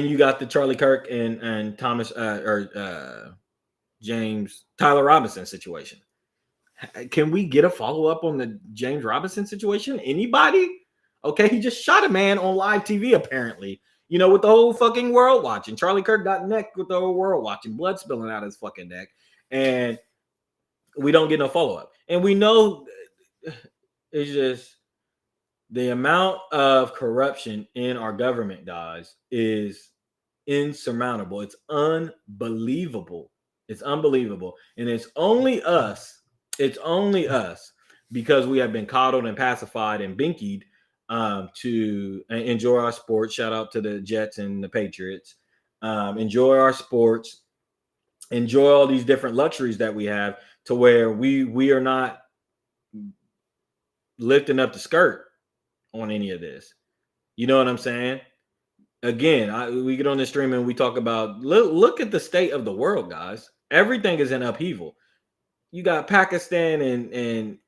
you got the Charlie Kirk and Thomas James Tyler Robinson situation. Can we get a follow-up on the James Robinson situation? Anybody? Okay, he just shot a man on live TV, apparently, with the whole fucking world watching. Charlie Kirk got necked with the whole world watching, blood spilling out of his fucking neck, and we don't get no follow-up. And we know it's just the amount of corruption in our government, guys, is insurmountable. It's unbelievable. It's unbelievable. And it's only us because we have been coddled and pacified and binkied to enjoy our sports. Shout out to the Jets and the Patriots. Enjoy our sports. enjoy all these different luxuries that we have, to where we are not lifting up the skirt on any of this. You know what I'm saying? Again, we get on this stream and we talk about, look at the state of the world, guys. Everything is in upheaval. You got Pakistan and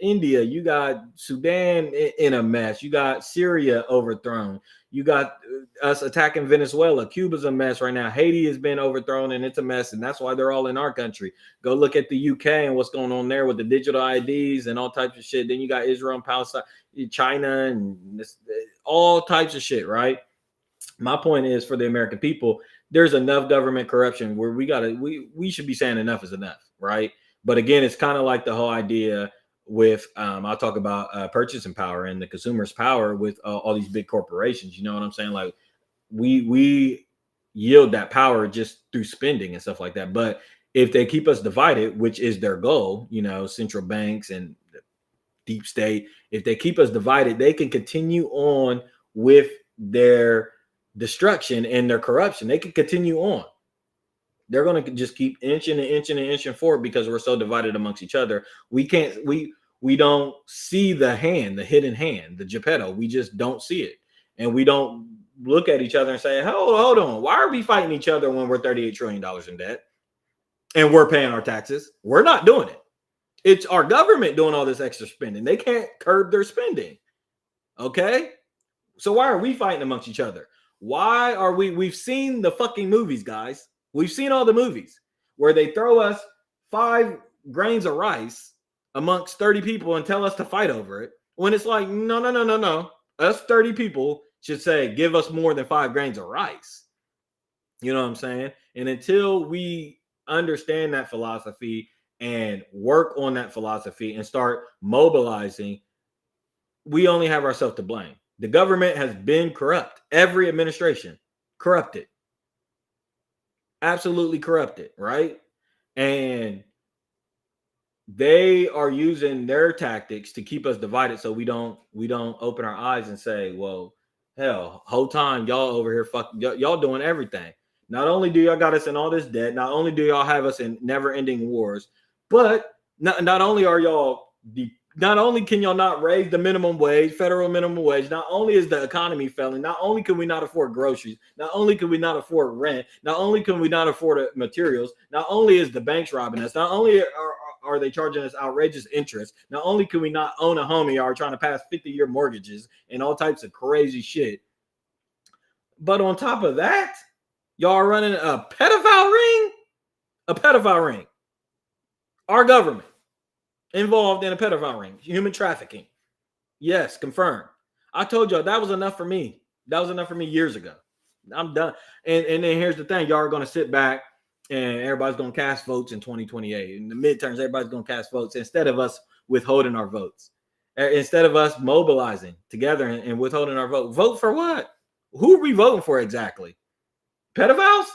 India. You got Sudan in a mess. You got Syria overthrown. You got us attacking Venezuela. Cuba's a mess right now. Haiti has been overthrown and it's a mess, and that's why they're all in our country. Go look at the UK and what's going on there with the digital IDs and all types of shit. Then you got Israel and Palestine, China, and all types of shit, right? My point is, for the American people, there's enough government corruption where we should be saying enough is enough, right? But again, it's kind of like the whole idea with I'll talk about purchasing power and the consumer's power with all these big corporations. You know what I'm saying? Like we yield that power just through spending and stuff like that. But if they keep us divided, which is their goal, you know, central banks and deep state, if they keep us divided, they can continue on with their destruction and their corruption. They can continue on. They're going to just keep inching and inching and inching forward because we're so divided amongst each other. We don't see the hand, the hidden hand, the Geppetto. We just don't see it. And we don't look at each other and say, hold on, why are we fighting each other when we're $38 trillion in debt and we're paying our taxes? We're not doing it. It's our government doing all this extra spending. They can't curb their spending. Okay? So why are we fighting amongst each other? Why are we've seen the fucking movies, guys. We've seen all the movies where they throw us 5 grains of rice amongst 30 people and tell us to fight over it. When it's like, no. Us 30 people should say, give us more than 5 grains of rice. You know what I'm saying? And until we understand that philosophy and work on that philosophy and start mobilizing, we only have ourselves to blame. The government has been corrupt. Every administration corrupted. Absolutely corrupted, right? And they are using their tactics to keep us divided so we don't open our eyes and say, well, hell, whole time y'all over here y'all doing everything. Not only do y'all got us in all this debt, not only do y'all have us in never-ending wars, but not only are y'all not only can y'all not raise the minimum wage, federal minimum wage, not only is the economy failing, not only can we not afford groceries, not only can we not afford rent, not only can we not afford materials, not only is the banks robbing us, not only are they charging us outrageous interest, not only can we not own a home, y'all are trying to pass 50-year mortgages and all types of crazy shit. But on top of that, y'all are running a pedophile ring. A pedophile ring. Our government involved in a pedophile ring, human trafficking. Yes, confirmed. I told y'all that was enough for me. That was enough for me years ago. I'm done. And then here's the thing. Y'all are going to sit back and everybody's going to cast votes in 2028. In the midterms, everybody's going to cast votes instead of us withholding our votes. Instead of us mobilizing together and withholding our vote. Vote for what? Who are we voting for exactly? Pedophiles?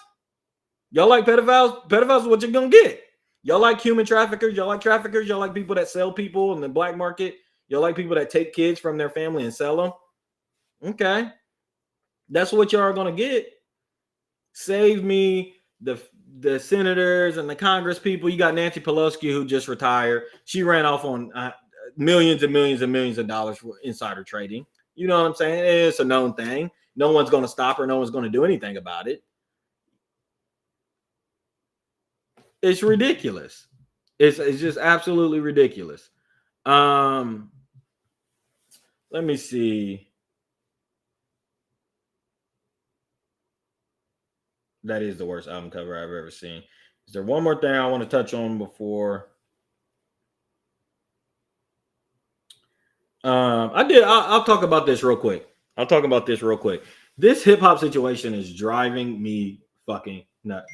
Y'all like pedophiles? Pedophiles is what you're going to get. Y'all like human traffickers? Y'all like traffickers? Y'all like people that sell people in the black market? Y'all like people that take kids from their family and sell them? Okay. That's what y'all are going to get. Save me the senators and the Congress people. You got Nancy Pelosi, who just retired. She ran off on millions and millions and millions of dollars for insider trading. You know what I'm saying? It's a known thing. No one's going to stop her. No one's going to do anything about it. It's ridiculous. It's just absolutely ridiculous. Let me see. That is the worst album cover I've ever seen. Is there one more thing I want to touch on before? I'll talk about this real quick. This hip hop situation is driving me fucking nuts.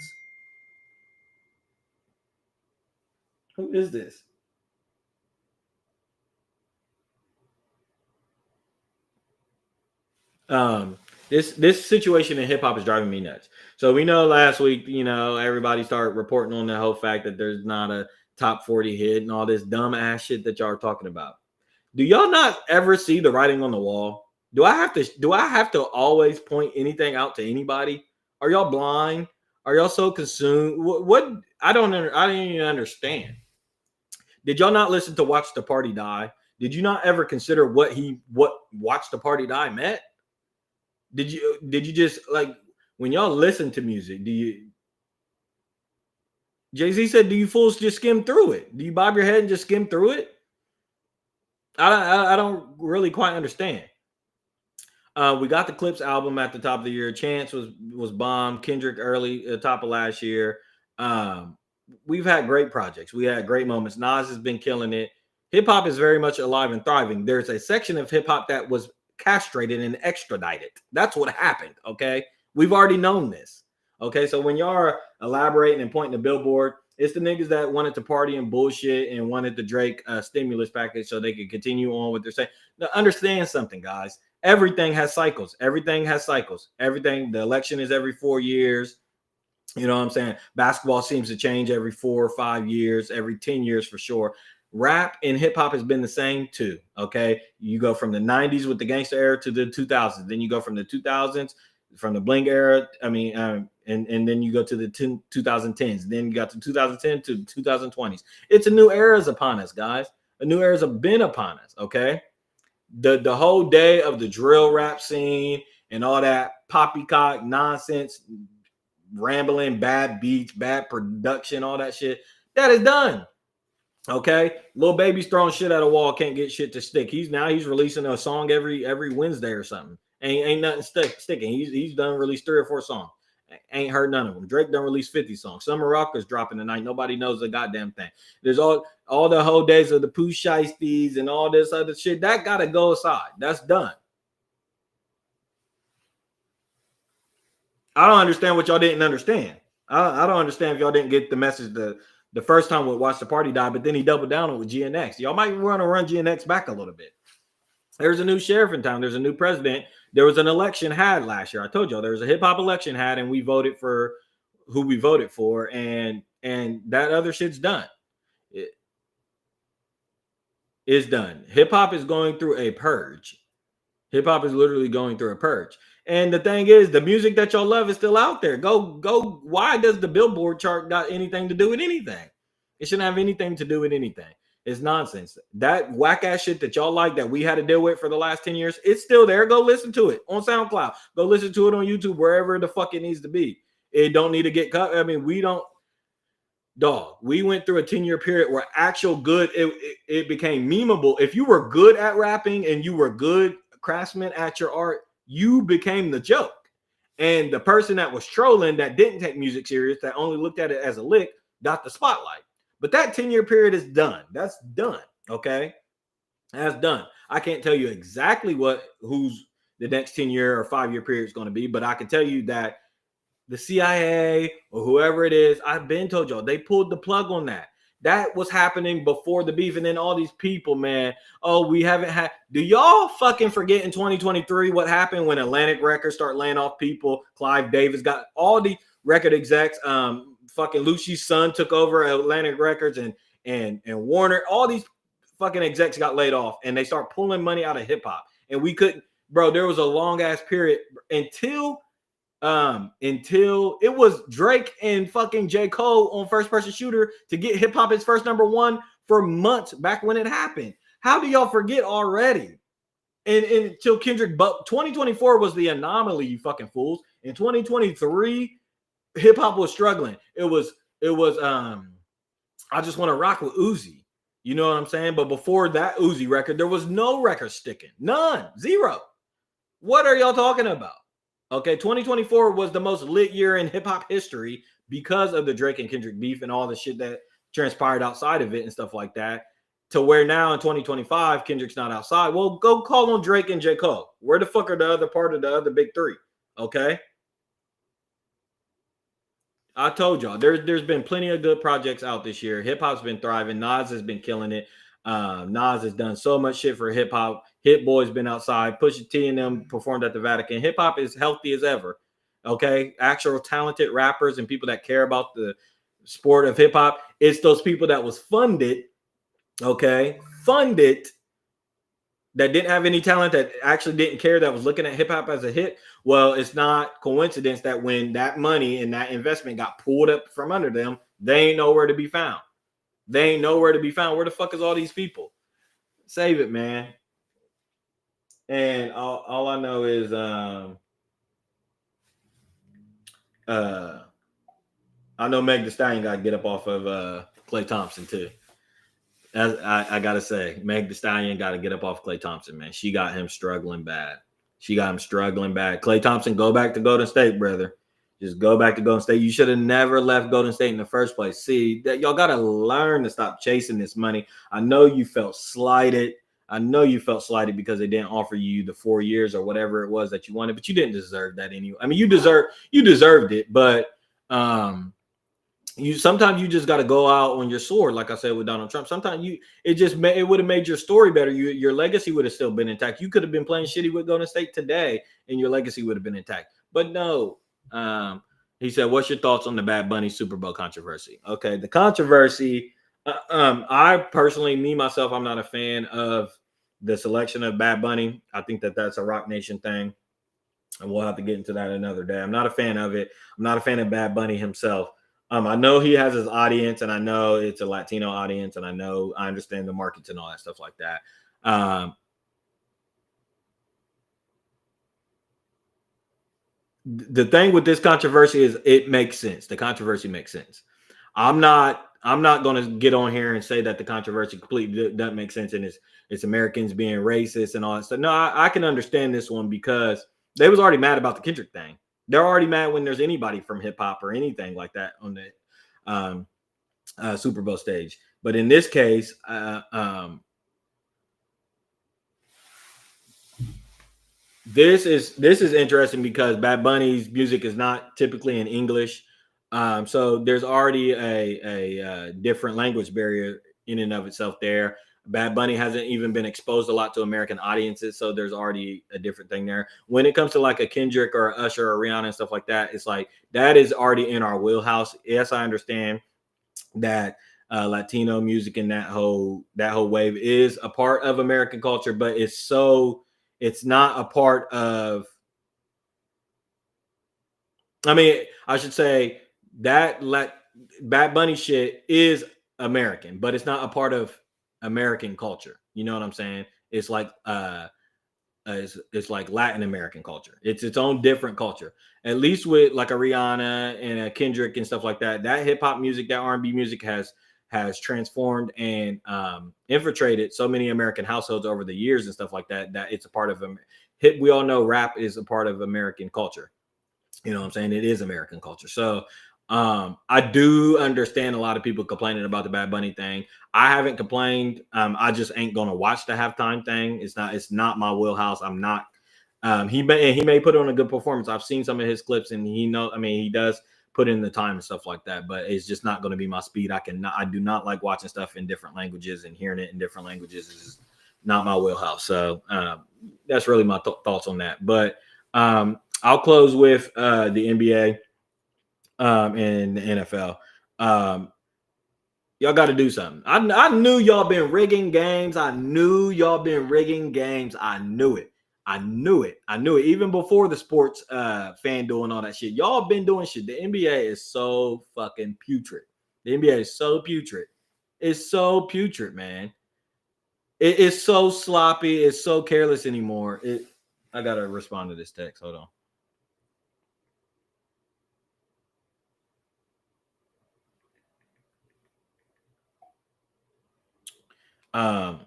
Who is this? This situation in hip hop is driving me nuts. So we know last week, everybody started reporting on the whole fact that there's not a top 40 hit and all this dumb ass shit that y'all are talking about. Do y'all not ever see the writing on the wall? Do I have to always point anything out to anybody? Are y'all blind? Are y'all so consumed? What I didn't even understand. Did y'all not listen to Watch the Party Die? Did you not ever consider what Watch the Party Die meant? Did you just like when y'all listen to music, do you Jay-Z said, do you fools just skim through it? Do you bob your head and just skim through it? I don't really quite understand. We got the Clips album at the top of the year. Chance was bomb. Kendrick early top of last year. We've had great projects. We had great moments. Nas has been killing it. Hip hop is very much alive and thriving. There's a section of hip hop that was castrated and extradited. That's what happened. Okay, we've already known this. Okay, so when y'all are elaborating and pointing to Billboard, it's the niggas that wanted to party and bullshit and wanted the Drake stimulus package so they could continue on what they're saying. Now, understand something, guys. Everything has cycles. Everything has cycles. Everything. The election is every 4 years. You know what I'm saying? Basketball seems to change every 4 or 5 years, every 10 years for sure. Rap and hip hop has been the same too. Okay, you go from the 90s with the gangster era to the 2000s. Then you go from the 2000s, from the bling era. I mean, and then you go to the 2010s. Then you got to 2010 to 2020s. It's a new era is upon us, guys. A new era has been upon us. Okay, the whole day of the drill rap scene and all that poppycock nonsense, rambling, bad beats, bad production, all that shit, that is done. Okay, Lil Baby's throwing shit at a wall, can't get shit to stick. He's releasing a song every Wednesday or something. Ain't nothing sticking. He's done released 3 or 4 songs. Ain't heard none of them. Drake done released 50 songs. Summer Rockers dropping tonight. Nobody knows the goddamn thing. There's all the whole days of the Pooh Shiesties and all this other shit. That gotta go aside. That's done. I don't understand what y'all didn't understand. I don't understand if y'all didn't get the message the first time with Watch the Party Die, but then he doubled down on with GNX. Y'all might want to run GNX back a little bit. There's a new sheriff in town. There's a new president. There was an election had last year. I told y'all there was a hip hop election had, and we voted for who we voted for, and that other shit's done. It's done. Hip hop is going through a purge. Hip hop is literally going through a purge. And the thing is, the music that y'all love is still out there. Go. Why does the Billboard chart got anything to do with anything? It shouldn't have anything to do with anything. It's nonsense. That whack ass shit that y'all like that we had to deal with for the last 10 years, it's still there. Go listen to it on SoundCloud. Go listen to it on YouTube, wherever the fuck it needs to be. It don't need to get cut. I mean, we don't. Dog, we went through a 10-year period where actual good, it became memeable. If you were good at rapping and you were good craftsman at your art, you became the joke. And the person that was trolling, that didn't take music serious, that only looked at it as a lick, got the spotlight. But that 10-year period is done. That's done. Okay, that's done. I can't tell you exactly who's the next 10-year or 5-year period is going to be, but I can tell you that the CIA or whoever it is, I've been told y'all, they pulled the plug on that. That was happening before the beef. And then all these people, man, oh, we haven't had. Do y'all fucking forget in 2023 what happened when Atlantic Records start laying off people? Clive Davis got all the record execs. Fucking Lucci's son took over Atlantic Records and Warner. All these fucking execs got laid off and they start pulling money out of hip hop. And we couldn't, bro. There was a long ass period until it was Drake and fucking J. Cole on First Person Shooter to get hip hop its first #1 for months back when it happened. How do y'all forget already? And until Kendrick, but 2024 was the anomaly, you fucking fools. In 2023, hip hop was struggling. It was I Just Want to Rock with Uzi. You know what I'm saying? But before that Uzi record, there was no record sticking. None. Zero. What are y'all talking about? Okay, 2024 was the most lit year in hip hop history because of the Drake and Kendrick beef and all the shit that transpired outside of it and stuff like that. To where now in 2025, Kendrick's not outside. Well, go call on Drake and J. Cole. Where the fuck are the other part of the other big three? Okay. I told y'all there's been plenty of good projects out this year. Hip hop's been thriving. Nas has been killing it. Nas has done so much shit for hip hop. Hit Boy's been outside. Pusha T and them performed at the Vatican. Hip hop is healthy as ever. Okay, actual talented rappers and people that care about the sport of hip hop. It's those people that was funded. Okay, funded that didn't have any talent, that actually didn't care, that was looking at hip hop as a hit. Well, it's not coincidence that when that money and that investment got pulled up from under them, they ain't nowhere to be found. They ain't nowhere to be found. Where the fuck is all these people? Save it, man. And all I know is I know Meg Thee Stallion got to get up off of Klay Thompson too. I gotta say, Meg Thee Stallion got to get up off Klay Thompson, man. She got him struggling bad. Klay Thompson, go back to Golden State, brother. Just go back to Golden State. You should have never left Golden State in the first place. See, that y'all got to learn to stop chasing this money. I know you felt slighted. Because they didn't offer you the 4 years or whatever it was that you wanted, but you didn't deserve that anyway. I mean, you deserved it, but sometimes you just got to go out on your sword, like I said with Donald Trump. Sometimes it would have made your story better. Your legacy would have still been intact. You could have been playing shitty with Golden State today, and your legacy would have been intact. But no, he said, "What's your thoughts on the Bad Bunny Super Bowl controversy?" Okay, the controversy. I personally, myself, I'm not a fan of the selection of Bad Bunny. I think that's a Rock Nation thing, and we'll have to get into that another day. I'm not a fan of it. I'm not a fan of Bad Bunny himself. I know he has his audience, and I know it's a Latino audience, and I understand the markets and all that stuff like that. The thing with this controversy is it makes sense. The controversy makes sense. I'm not going to get on here and say that the controversy completely doesn't make sense and it's Americans being racist and all that stuff. No, I can understand this one because they was already mad about the Kendrick thing. They're already mad when there's anybody from hip hop or anything like that on the Super Bowl stage. But in this case, this is interesting because Bad Bunny's music is not typically in English. So there's already a different language barrier in and of itself there. Bad Bunny hasn't even been exposed a lot to American audiences, so there's already a different thing there. When it comes to like a Kendrick or a Usher or Rihanna and stuff like that, it's like that is already in our wheelhouse. Yes, I understand that Latino music and that whole wave is a part of American culture, but it's not a part of. I mean, I should say that Bad Bunny shit is American, but it's not a part of American culture. You know what I'm saying? It's like it's like Latin American culture. It's its own different culture. At least with like a Rihanna and a Kendrick and stuff like that. That hip hop music, that R&B music has transformed and infiltrated so many American households over the years and stuff like that. That it's a part of them. We all know rap is a part of American culture. You know what I'm saying? It is American culture. So I do understand a lot of people complaining about the Bad Bunny thing. I haven't complained. I just ain't gonna watch the halftime thing. It's not my wheelhouse. I'm not. He may put on a good performance. I've seen some of his clips, and he does put in the time and stuff like that. But it's just not going to be my speed. I do not like watching stuff in different languages and hearing it in different languages. Is not my wheelhouse. So that's really my thoughts on that. But I'll close with the NBA. And the NFL. Y'all got to do something. I knew y'all been rigging games. I knew it. Even before the sports FanDuel and all that shit. Y'all been doing shit. The NBA is so fucking putrid. The NBA is so putrid. It's so putrid, man. It is so sloppy. It's so careless anymore. I got to respond to this text. Hold on. The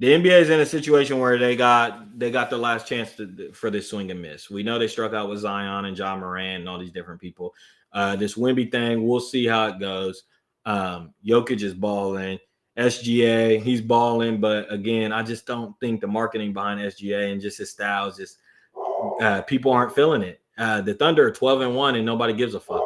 NBA is in a situation where they got their last chance for this swing and miss. We know they struck out with Zion and John Moran and all these different people. This Wemby thing, we'll see how it goes. Jokic is balling. SGA, he's balling, but again, I just don't think the marketing behind SGA and just his style is just people aren't feeling it. The Thunder are 12-1 and nobody gives a fuck.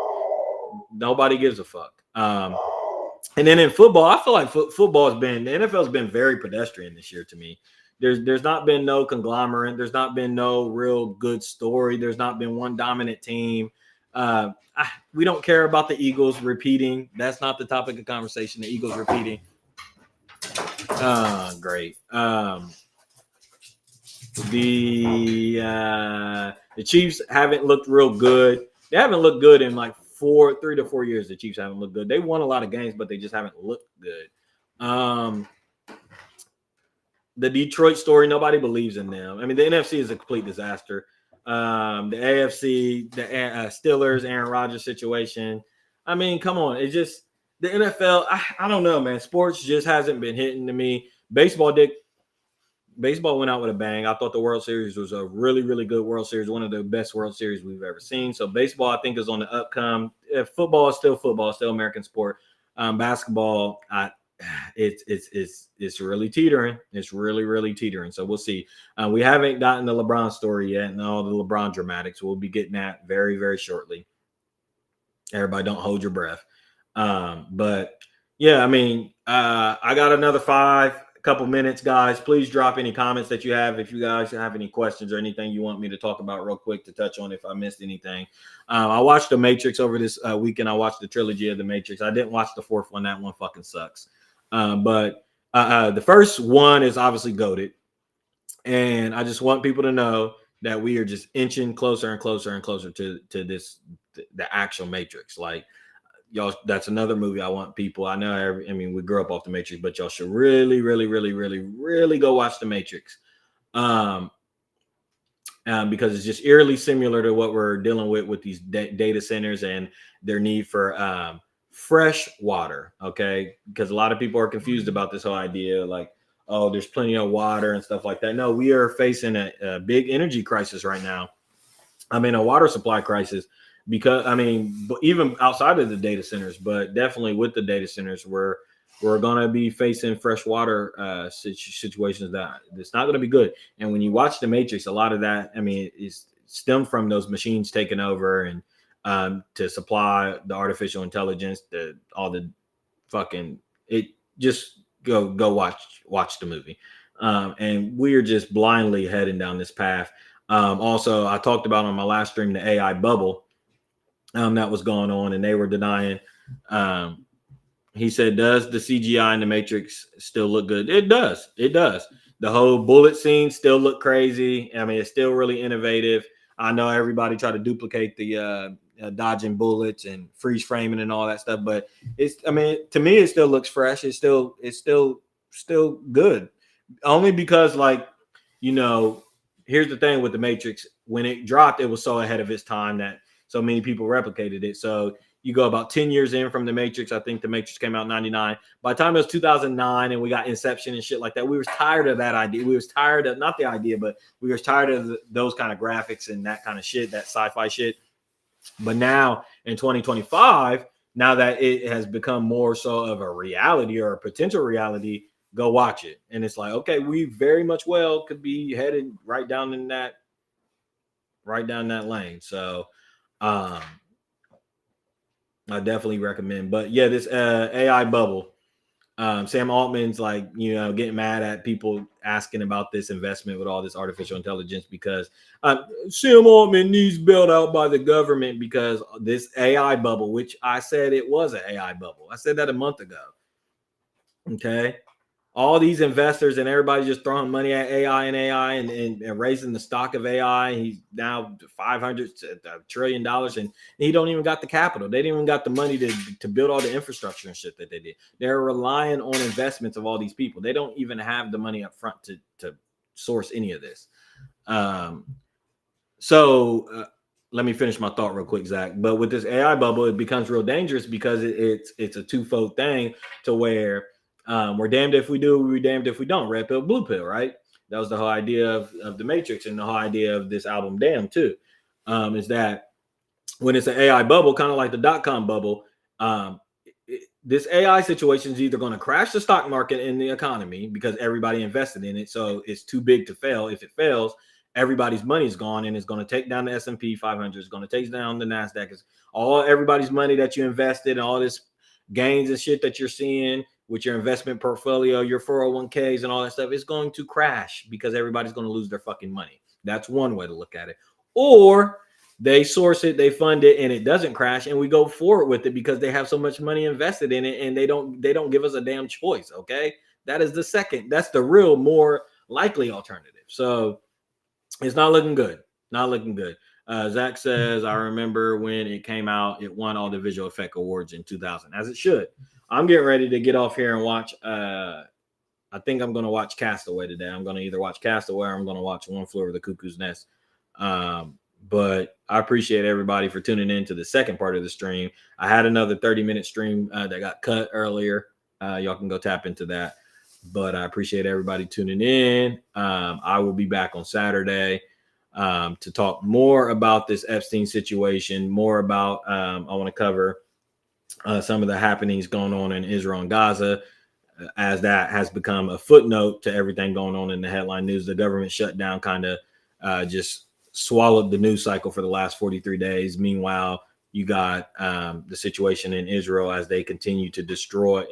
And then in football, I feel like the NFL's been very pedestrian this year to me. There's not been no conglomerate. There's not been no real good story. There's not been one dominant team. We don't care about the Eagles repeating. That's not the topic of conversation. The Eagles repeating. Great. The Chiefs haven't looked real good. They haven't looked good in like 3 to 4 years. The Chiefs haven't looked good. They won a lot of games, but they just haven't looked good. The Detroit story, nobody believes in them. I mean, the NFC is a complete disaster. The AFC, the Steelers, Aaron Rodgers situation. I mean, come on. It's just the NFL. I don't know, man. Sports just hasn't been hitting to me. Baseball went out with a bang. I thought the World Series was a really, really good World Series, one of the best World Series we've ever seen. So baseball, I think, is on the upcome. Football is still American sport. Basketball, it's really teetering. It's really, really teetering. So we'll see. We haven't gotten the LeBron story yet and all the LeBron dramatics. We'll be getting that very, very shortly. Everybody don't hold your breath. But yeah, I mean, I got another couple minutes, guys. Please drop any comments that you have. If you guys have any questions or anything you want me to talk about real quick to touch on if I missed anything. I watched The Matrix over this weekend. I watched the trilogy of The Matrix. I didn't watch the fourth one. That one fucking sucks. But the first one is obviously goated. And I just want people to know that we are just inching closer and closer and closer to the actual Matrix. Like, y'all, that's another movie I want people. I know, we grew up off The Matrix, but y'all should really, really, really, really, really go watch The Matrix. Because it's just eerily similar to what we're dealing with these data centers and their need for fresh water. Okay, because a lot of people are confused about this whole idea, like, oh, there's plenty of water and stuff like that. No, we are facing a big energy crisis right now. I mean, a water supply crisis. Because even outside of the data centers, but definitely with the data centers, we're going to be facing freshwater situations that it's not going to be good. And when you watch The Matrix, a lot of that, is stemmed from those machines taking over and to supply the artificial intelligence, all the fucking it. Just go watch the movie, and we're just blindly heading down this path. Also, I talked about on my last stream the AI bubble. That was going on, and they were denying. He said, does the CGI in The Matrix still look good? It does. It does. The whole bullet scene still look crazy. It's still really innovative. I know everybody try to duplicate the dodging bullets and freeze framing and all that stuff, but to me, it still looks fresh. It's still good. Only because, here's the thing with The Matrix. When it dropped, it was so ahead of its time that so many people replicated it. So you go about 10 years in from The Matrix. I think The Matrix came out in 99. By the time it was 2009 and we got Inception and shit like that, we were tired of that idea. We was tired of, not the idea, but we were tired of those kind of graphics and that kind of shit, that sci-fi shit. But now in 2025, now that it has become more so of a reality or a potential reality, go watch it. And it's like, okay, we very much well could be headed right down that lane. So I definitely recommend. But yeah, this AI bubble. Sam Altman's getting mad at people asking about this investment with all this artificial intelligence because Sam Altman needs bailed out by the government because this AI bubble, which I said it was an AI bubble. I said that a month ago. Okay. All these investors and everybody just throwing money at AI and raising the stock of AI. He's now $500 trillion and he don't even got the capital. They didn't even got the money to build all the infrastructure and shit that they did. They're relying on investments of all these people. They don't even have the money up front to source any of this. So let me finish my thought real quick, Zach. But with this AI bubble, it becomes real dangerous because it's a twofold thing to where we're damned if we do, we're damned if we don't. Red pill, blue pill, right? That was the whole idea of The Matrix and the whole idea of this album, Damn, too. Is that when it's an AI bubble, kind of like the .com bubble, this AI situation is either going to crash the stock market and the economy because everybody invested in it, so it's too big to fail. If it fails, everybody's money is gone, and it's going to take down the S&P 500. It's going to take down the NASDAQ. It's everybody's money that you invested and all this gains and shit that you're seeing with your investment portfolio, your 401ks and all that stuff, is going to crash because everybody's going to lose their fucking money. That's one way to look at it. Or they source it, they fund it, and it doesn't crash, and we go forward with it because they have so much money invested in it, and they don't give us a damn choice. Okay, that is the second. That's the real more likely alternative. So It's not looking good. Not looking good. Zach says, I remember when it came out, it won all the visual effect awards in 2000, as it should. I'm getting ready to get off here and watch. I think I'm going to watch Castaway today. I'm going to either watch Castaway or I'm going to watch One Flew Over the Cuckoo's Nest. But I appreciate everybody for tuning in to the second part of the stream. I had another 30-minute stream that got cut earlier. Y'all can go tap into that. But I appreciate everybody tuning in. I will be back on Saturday to talk more about this Epstein situation, more about I want to cover some of the happenings going on in Israel and Gaza, as that has become a footnote to everything going on in the headline news. The government shutdown kind of just swallowed the news cycle for the last 43 days. Meanwhile, you got the situation in Israel as they continue to destroy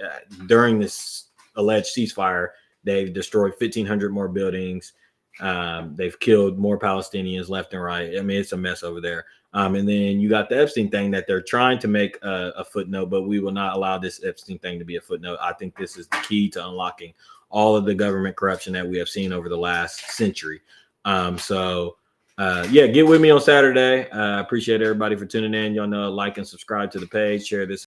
during this alleged ceasefire. They've destroyed 1,500 more buildings. They've killed more Palestinians left and right. I mean, it's a mess over there. And then you got the Epstein thing that they're trying to make a footnote, but we will not allow this Epstein thing to be a footnote. I think this is the key to unlocking all of the government corruption that we have seen over the last century. Yeah, get with me on Saturday. Appreciate everybody for tuning in. Y'all know, like and subscribe to the page, share this